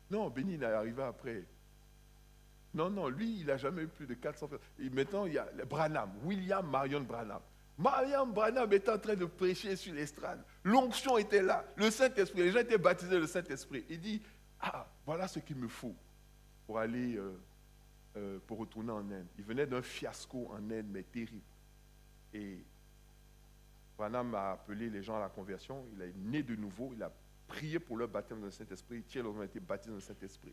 Non, Bénin est arrivé après. Non, lui, il n'a jamais eu plus de 400 personnes. Et maintenant, il y a Branham, William Marion Branham. Marion Branham était en train de prêcher sur l'estrade. L'onction était là. Le Saint-Esprit, les gens étaient baptisés le Saint-Esprit. Il dit, voilà ce qu'il me faut pour aller, pour retourner en Inde. Il venait d'un fiasco en Inde, mais terrible. Et Branham a appelé les gens à la conversion, il est né de nouveau, il a prié pour leur baptême dans le Saint-Esprit, Thiel a été baptisé dans le Saint-Esprit.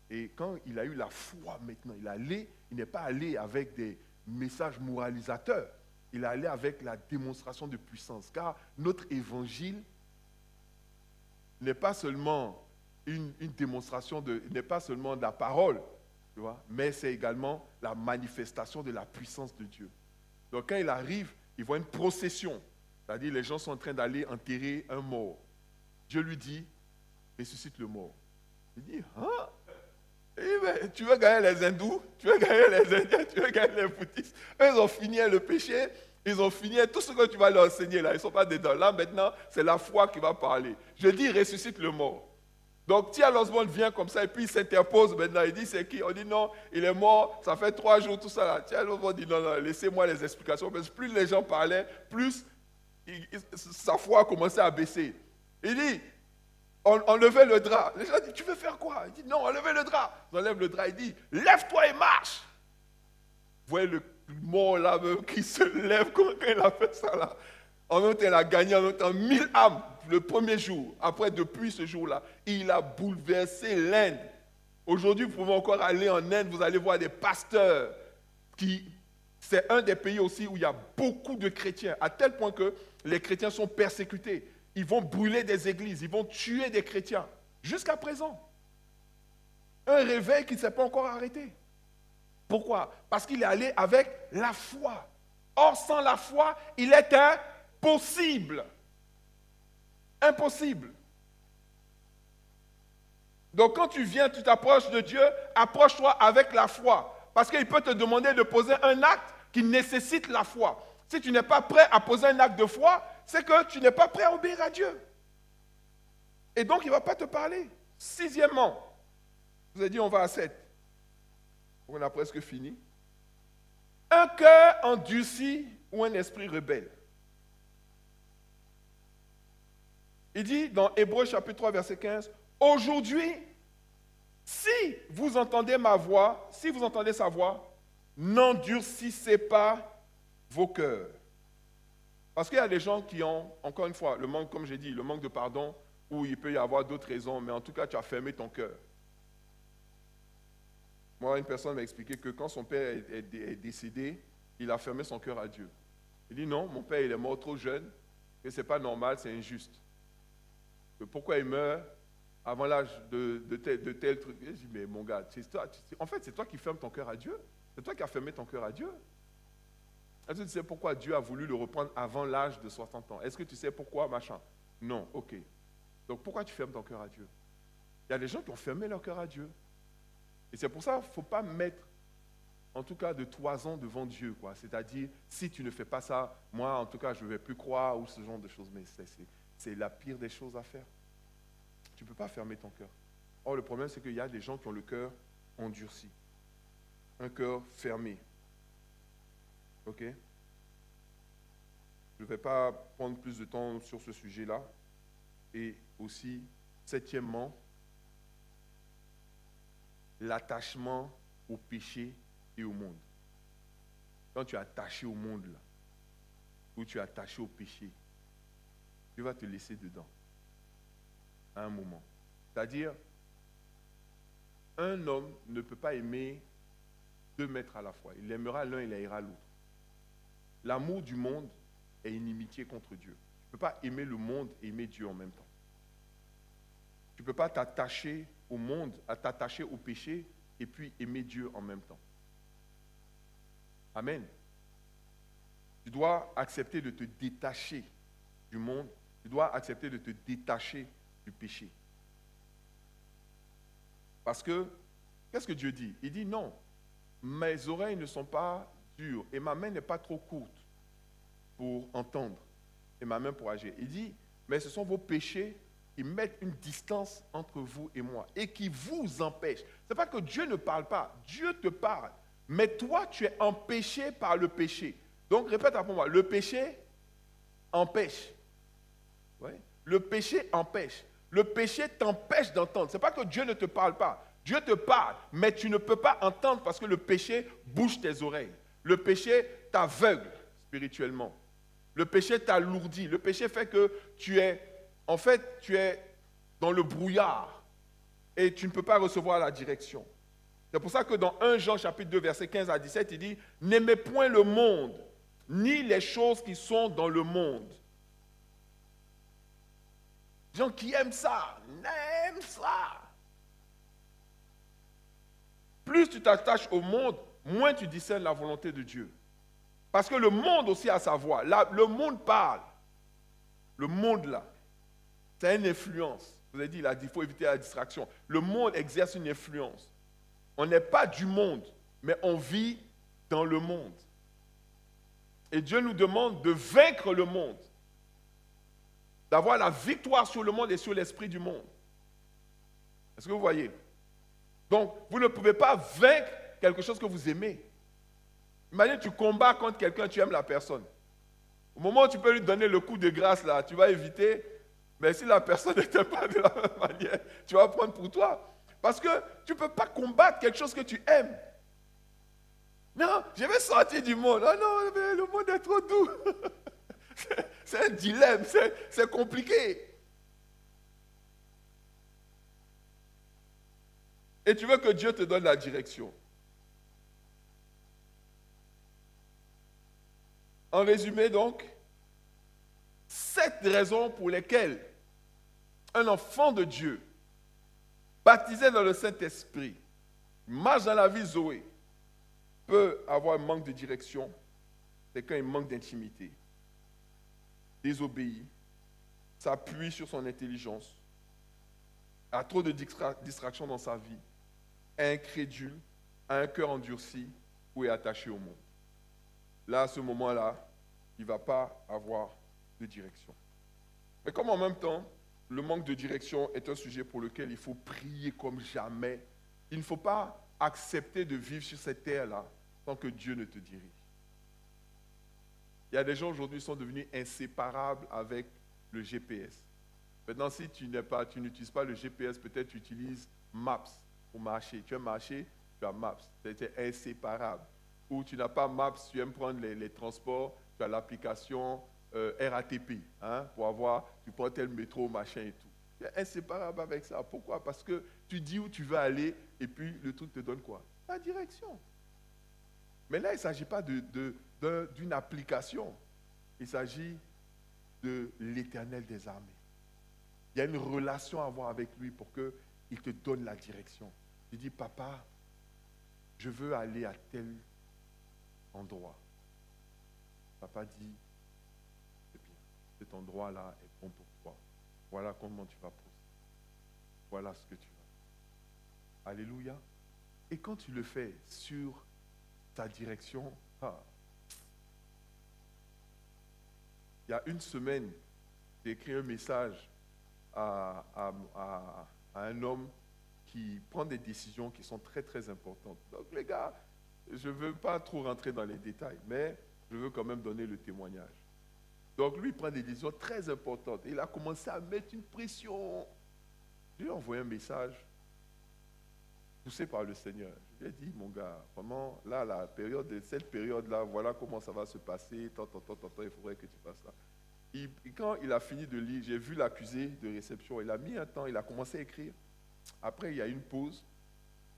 Et quand il a eu la foi maintenant, il n'est pas allé avec des messages moralisateurs, il est allé avec la démonstration de puissance, car notre évangile n'est pas seulement une démonstration, n'est pas seulement de la parole, tu vois, mais c'est également la manifestation de la puissance de Dieu. Donc quand il arrive, il voit une procession, c'est-à-dire les gens sont en train d'aller enterrer un mort. Dieu lui dit, ressuscite le mort. Il dit, hein? Tu veux gagner les hindous, tu veux gagner les indiens, tu veux gagner les bouddhistes. Eux, ils ont fini le péché, ils ont fini tout ce que tu vas leur enseigner là, ils ne sont pas dedans. Là maintenant, c'est la foi qui va parler. Je dis, ressuscite le mort. Donc T.L. Osborne vient comme ça et puis il s'interpose maintenant. Il dit, c'est qui? On dit, non, il est mort, ça fait 3 jours, tout ça là. T.L. Osborne dit, non, laissez-moi les explications. Parce que plus les gens parlaient, plus sa foi a commencé à baisser. Il dit, on levait le drap. Les gens disent, tu veux faire quoi? Il dit, non, on levait le drap. On enlève le drap, il dit, lève-toi et marche. Vous voyez le mort là même qui se lève quand il a fait ça là. En même temps, il a gagné en même temps 1000 âmes le premier jour. Après, depuis ce jour-là, il a bouleversé l'Inde. Aujourd'hui, vous pouvez encore aller en Inde, vous allez voir des pasteurs. C'est un des pays aussi où il y a beaucoup de chrétiens, à tel point que les chrétiens sont persécutés. Ils vont brûler des églises, ils vont tuer des chrétiens. Jusqu'à présent. Un réveil qui ne s'est pas encore arrêté. Pourquoi? Parce qu'il est allé avec la foi. Or, sans la foi, il est impossible. Impossible. Donc, quand tu viens, tu t'approches de Dieu, approche-toi avec la foi. Parce qu'il peut te demander de poser un acte qui nécessite la foi. Si tu n'es pas prêt à poser un acte de foi, c'est que tu n'es pas prêt à obéir à Dieu. Et donc, il ne va pas te parler. Sixièmement, je vous ai dit, on va à 7. On a presque fini. Un cœur endurci ou un esprit rebelle. Il dit dans Hébreux chapitre 3, verset 15, « Aujourd'hui, si vous entendez ma voix, si vous entendez sa voix, n'endurcissez pas vos cœurs. » Parce qu'il y a des gens qui ont, encore une fois, le manque, comme j'ai dit, le manque de pardon, ou il peut y avoir d'autres raisons, mais en tout cas, tu as fermé ton cœur. Moi, une personne m'a expliqué que quand son père est décédé, il a fermé son cœur à Dieu. Il dit non, mon père il est mort trop jeune, et ce n'est pas normal, c'est injuste. Pourquoi il meurt avant l'âge de tel truc? Je dis, mais mon gars, en fait, c'est toi qui fermes ton cœur à Dieu. C'est toi qui as fermé ton cœur à Dieu. Est-ce que tu sais pourquoi Dieu a voulu le reprendre avant l'âge de 60 ans? Est-ce que tu sais pourquoi, machin? Non, ok. Donc pourquoi tu fermes ton cœur à Dieu? Il y a des gens qui ont fermé leur cœur à Dieu. Et c'est pour ça qu'il ne faut pas mettre, en tout cas, de toison devant Dieu, quoi. C'est-à-dire, si tu ne fais pas ça, moi, en tout cas, je ne vais plus croire, ou ce genre de choses. Mais c'est la pire des choses à faire. Tu ne peux pas fermer ton cœur. Or, le problème, c'est qu'il y a des gens qui ont le cœur endurci. Un cœur fermé. Ok? Je ne vais pas prendre plus de temps sur ce sujet-là. Et aussi, septièmement, l'attachement au péché et au monde. Quand tu es attaché au monde, là, ou tu es attaché au péché, Dieu va te laisser dedans, à un moment. C'est-à-dire, un homme ne peut pas aimer deux maîtres à la fois. Il aimera l'un, il haïra l'autre. L'amour du monde est inimitié contre Dieu. Tu ne peux pas aimer le monde et aimer Dieu en même temps. Tu ne peux pas t'attacher au monde, à t'attacher au péché et puis aimer Dieu en même temps. Amen. Tu dois accepter de te détacher du monde. Tu dois accepter de te détacher du péché. Parce que, qu'est-ce que Dieu dit? Il dit non, mes oreilles ne sont pas dures et ma main n'est pas trop courte pour entendre et ma main pour agir. Il dit, mais ce sont vos péchés qui mettent une distance entre vous et moi et qui vous empêchent. Ce n'est pas que Dieu ne parle pas, Dieu te parle, mais toi tu es empêché par le péché. Donc répète après moi, le péché empêche. Ouais. Le péché empêche. Le péché t'empêche d'entendre. Ce n'est pas que Dieu ne te parle pas. Dieu te parle, mais tu ne peux pas entendre parce que le péché bouche tes oreilles. Le péché t'aveugle spirituellement. Le péché t'alourdit. Le péché fait que tu es dans le brouillard et tu ne peux pas recevoir la direction. C'est pour ça que dans 1 Jean chapitre 2, verset 15 à 17, il dit « N'aimez point le monde, ni les choses qui sont dans le monde. » Les gens qui aiment ça, n'aiment ça. Plus tu t'attaches au monde, moins tu discernes la volonté de Dieu. Parce que le monde aussi a sa voix. Là, le monde parle. Le monde là, c'est une influence. Vous avez dit, il faut éviter la distraction. Le monde exerce une influence. On n'est pas du monde, mais on vit dans le monde. Et Dieu nous demande de vaincre le monde. D'avoir la victoire sur le monde et sur l'esprit du monde. Est-ce que vous voyez? Donc, vous ne pouvez pas vaincre quelque chose que vous aimez. Imagine, tu combats contre quelqu'un, tu aimes la personne. Au moment où tu peux lui donner le coup de grâce, là, tu vas éviter. Mais si la personne ne t'aime pas de la même manière, tu vas prendre pour toi. Parce que tu ne peux pas combattre quelque chose que tu aimes. Non, je vais sortir du monde. Oh non, mais le monde est trop doux. C'est un dilemme, c'est compliqué. Et tu veux que Dieu te donne la direction. En résumé donc, 7 raisons pour lesquelles un enfant de Dieu, baptisé dans le Saint-Esprit, marche dans la vie Zoé, peut avoir un manque de direction, c'est quand il manque d'intimité, désobéit, s'appuie sur son intelligence, a trop de distractions dans sa vie, est incrédule, a un cœur endurci ou est attaché au monde. Là, à ce moment-là, il ne va pas avoir de direction. Mais comme en même temps, le manque de direction est un sujet pour lequel il faut prier comme jamais. Il ne faut pas accepter de vivre sur cette terre-là sans que Dieu ne te dirige. Il y a des gens aujourd'hui qui sont devenus inséparables avec le GPS. Maintenant, si tu n'utilises pas le GPS, peut-être tu utilises Maps pour marcher. Tu aimes marcher, tu as Maps. C'est inséparable. Ou tu n'as pas Maps, tu aimes prendre les transports, tu as l'application RATP, pour avoir, tu prends tel métro, machin et tout. Tu es inséparable avec ça. Pourquoi? Parce que tu dis où tu veux aller et puis le truc te donne quoi? La direction. Mais là, il ne s'agit pas d'une application. Il s'agit de l'Éternel des armées. Il y a une relation à avoir avec lui pour qu'il te donne la direction. Il dit, papa, je veux aller à tel endroit. Papa dit, c'est bien, cet endroit-là est bon pour toi. Voilà comment tu vas procéder. Voilà ce que tu vas. Alléluia. Et quand tu le fais sur ta direction, il y a une semaine, j'ai écrit un message à un homme qui prend des décisions qui sont très très importantes. Donc les gars, je ne veux pas trop rentrer dans les détails, mais je veux quand même donner le témoignage. Donc lui, il prend des décisions très importantes. Et il a commencé à mettre une pression. Je lui ai envoyé un message poussé par le Seigneur. Je lui ai dit, mon gars, vraiment, là, cette période-là, voilà comment ça va se passer, tant, il faudrait que tu fasses ça. Et quand il a fini de lire, j'ai vu l'accusé de réception, il a mis un temps, il a commencé à écrire. Après, il y a une pause.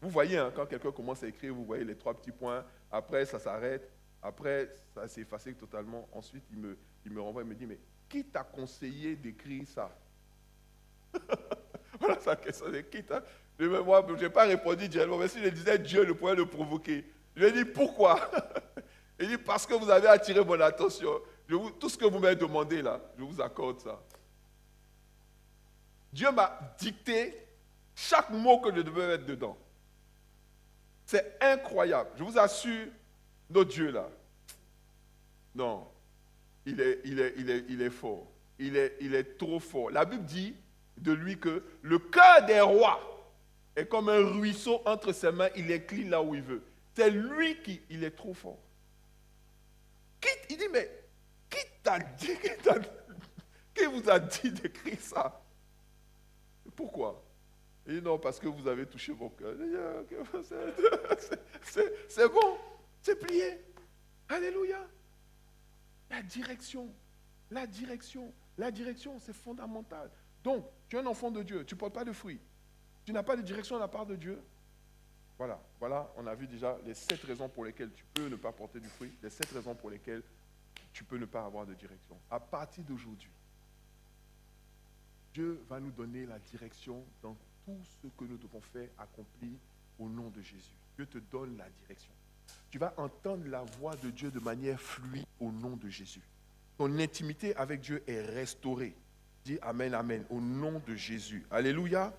Vous voyez, quand quelqu'un commence à écrire, vous voyez les 3 petits points. Après, ça s'arrête. Après, ça s'est effacé totalement. Ensuite, il me renvoie, il me dit, mais qui t'a conseillé d'écrire ça? Voilà sa question, c'est qui t'a... Moi, je n'ai pas répondu directement, mais si je disais Dieu, le pouvait le provoquer. Je lui ai dit, pourquoi? Il dit, parce que vous avez attiré mon attention. Tout ce que vous m'avez demandé là, je vous accorde ça. Dieu m'a dicté chaque mot que je devais mettre dedans. C'est incroyable. Je vous assure, notre Dieu là, non, il est fort. Il est trop fort. La Bible dit de lui que le cœur des rois est comme un ruisseau entre ses mains, il incline là où il veut. C'est lui il est trop fort. Il dit, mais qui t'a dit, qui vous a dit d'écrire ça? Pourquoi? Il dit, non, parce que vous avez touché mon cœur. C'est bon, c'est plié. Alléluia. La direction, c'est fondamental. Donc, tu es un enfant de Dieu, tu ne portes pas de fruits. Tu n'as pas de direction de la part de Dieu. Voilà, on a vu déjà les 7 raisons pour lesquelles tu peux ne pas porter du fruit, les 7 raisons pour lesquelles tu peux ne pas avoir de direction. À partir d'aujourd'hui, Dieu va nous donner la direction dans tout ce que nous devons faire, accomplir au nom de Jésus. Dieu te donne la direction. Tu vas entendre la voix de Dieu de manière fluide au nom de Jésus. Ton intimité avec Dieu est restaurée. Dis Amen, Amen, au nom de Jésus. Alléluia.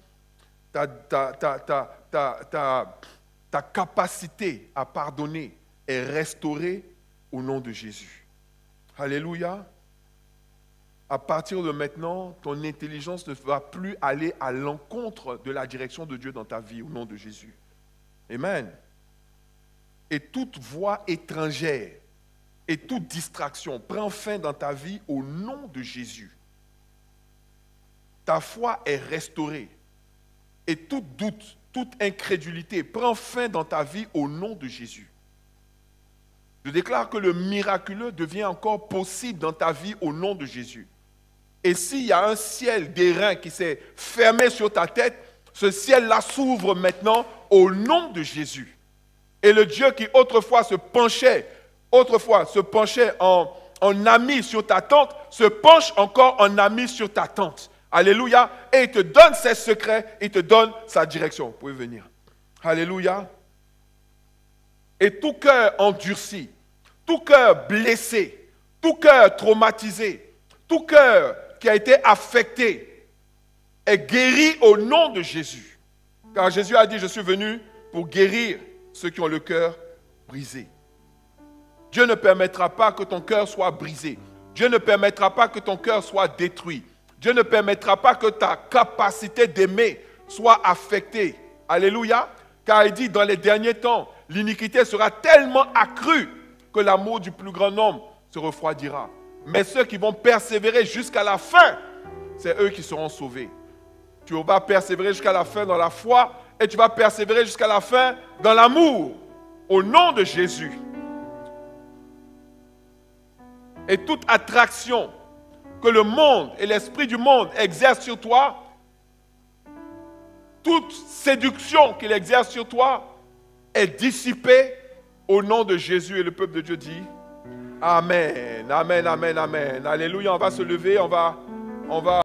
Ta capacité à pardonner est restaurée au nom de Jésus. Alléluia. À partir de maintenant, ton intelligence ne va plus aller à l'encontre de la direction de Dieu dans ta vie au nom de Jésus. Amen. Et toute voix étrangère et toute distraction prend fin dans ta vie au nom de Jésus. Ta foi est restaurée. Et tout doute, toute incrédulité prend fin dans ta vie au nom de Jésus. Je déclare que le miraculeux devient encore possible dans ta vie au nom de Jésus. Et s'il y a un ciel d'airain qui s'est fermé sur ta tête, ce ciel-là s'ouvre maintenant au nom de Jésus. Et le Dieu qui autrefois se penchait en ami sur ta tente, se penche encore en ami sur ta tente. Alléluia. Et il te donne ses secrets, il te donne sa direction. Vous pouvez venir. Alléluia. Et tout cœur endurci, tout cœur blessé, tout cœur traumatisé, tout cœur qui a été affecté est guéri au nom de Jésus. Car Jésus a dit, je suis venu pour guérir ceux qui ont le cœur brisé. Dieu ne permettra pas que ton cœur soit brisé. Dieu ne permettra pas que ton cœur soit détruit. Dieu ne permettra pas que ta capacité d'aimer soit affectée. Alléluia. Car il dit, dans les derniers temps, l'iniquité sera tellement accrue que l'amour du plus grand nombre se refroidira. Mais ceux qui vont persévérer jusqu'à la fin, c'est eux qui seront sauvés. Tu vas persévérer jusqu'à la fin dans la foi et tu vas persévérer jusqu'à la fin dans l'amour. Au nom de Jésus. Et toute attraction que le monde et l'esprit du monde exercent sur toi, toute séduction qu'il exerce sur toi est dissipée au nom de Jésus. Et le peuple de Dieu dit Amen, Amen, Amen, Amen. Alléluia, on va se lever, on va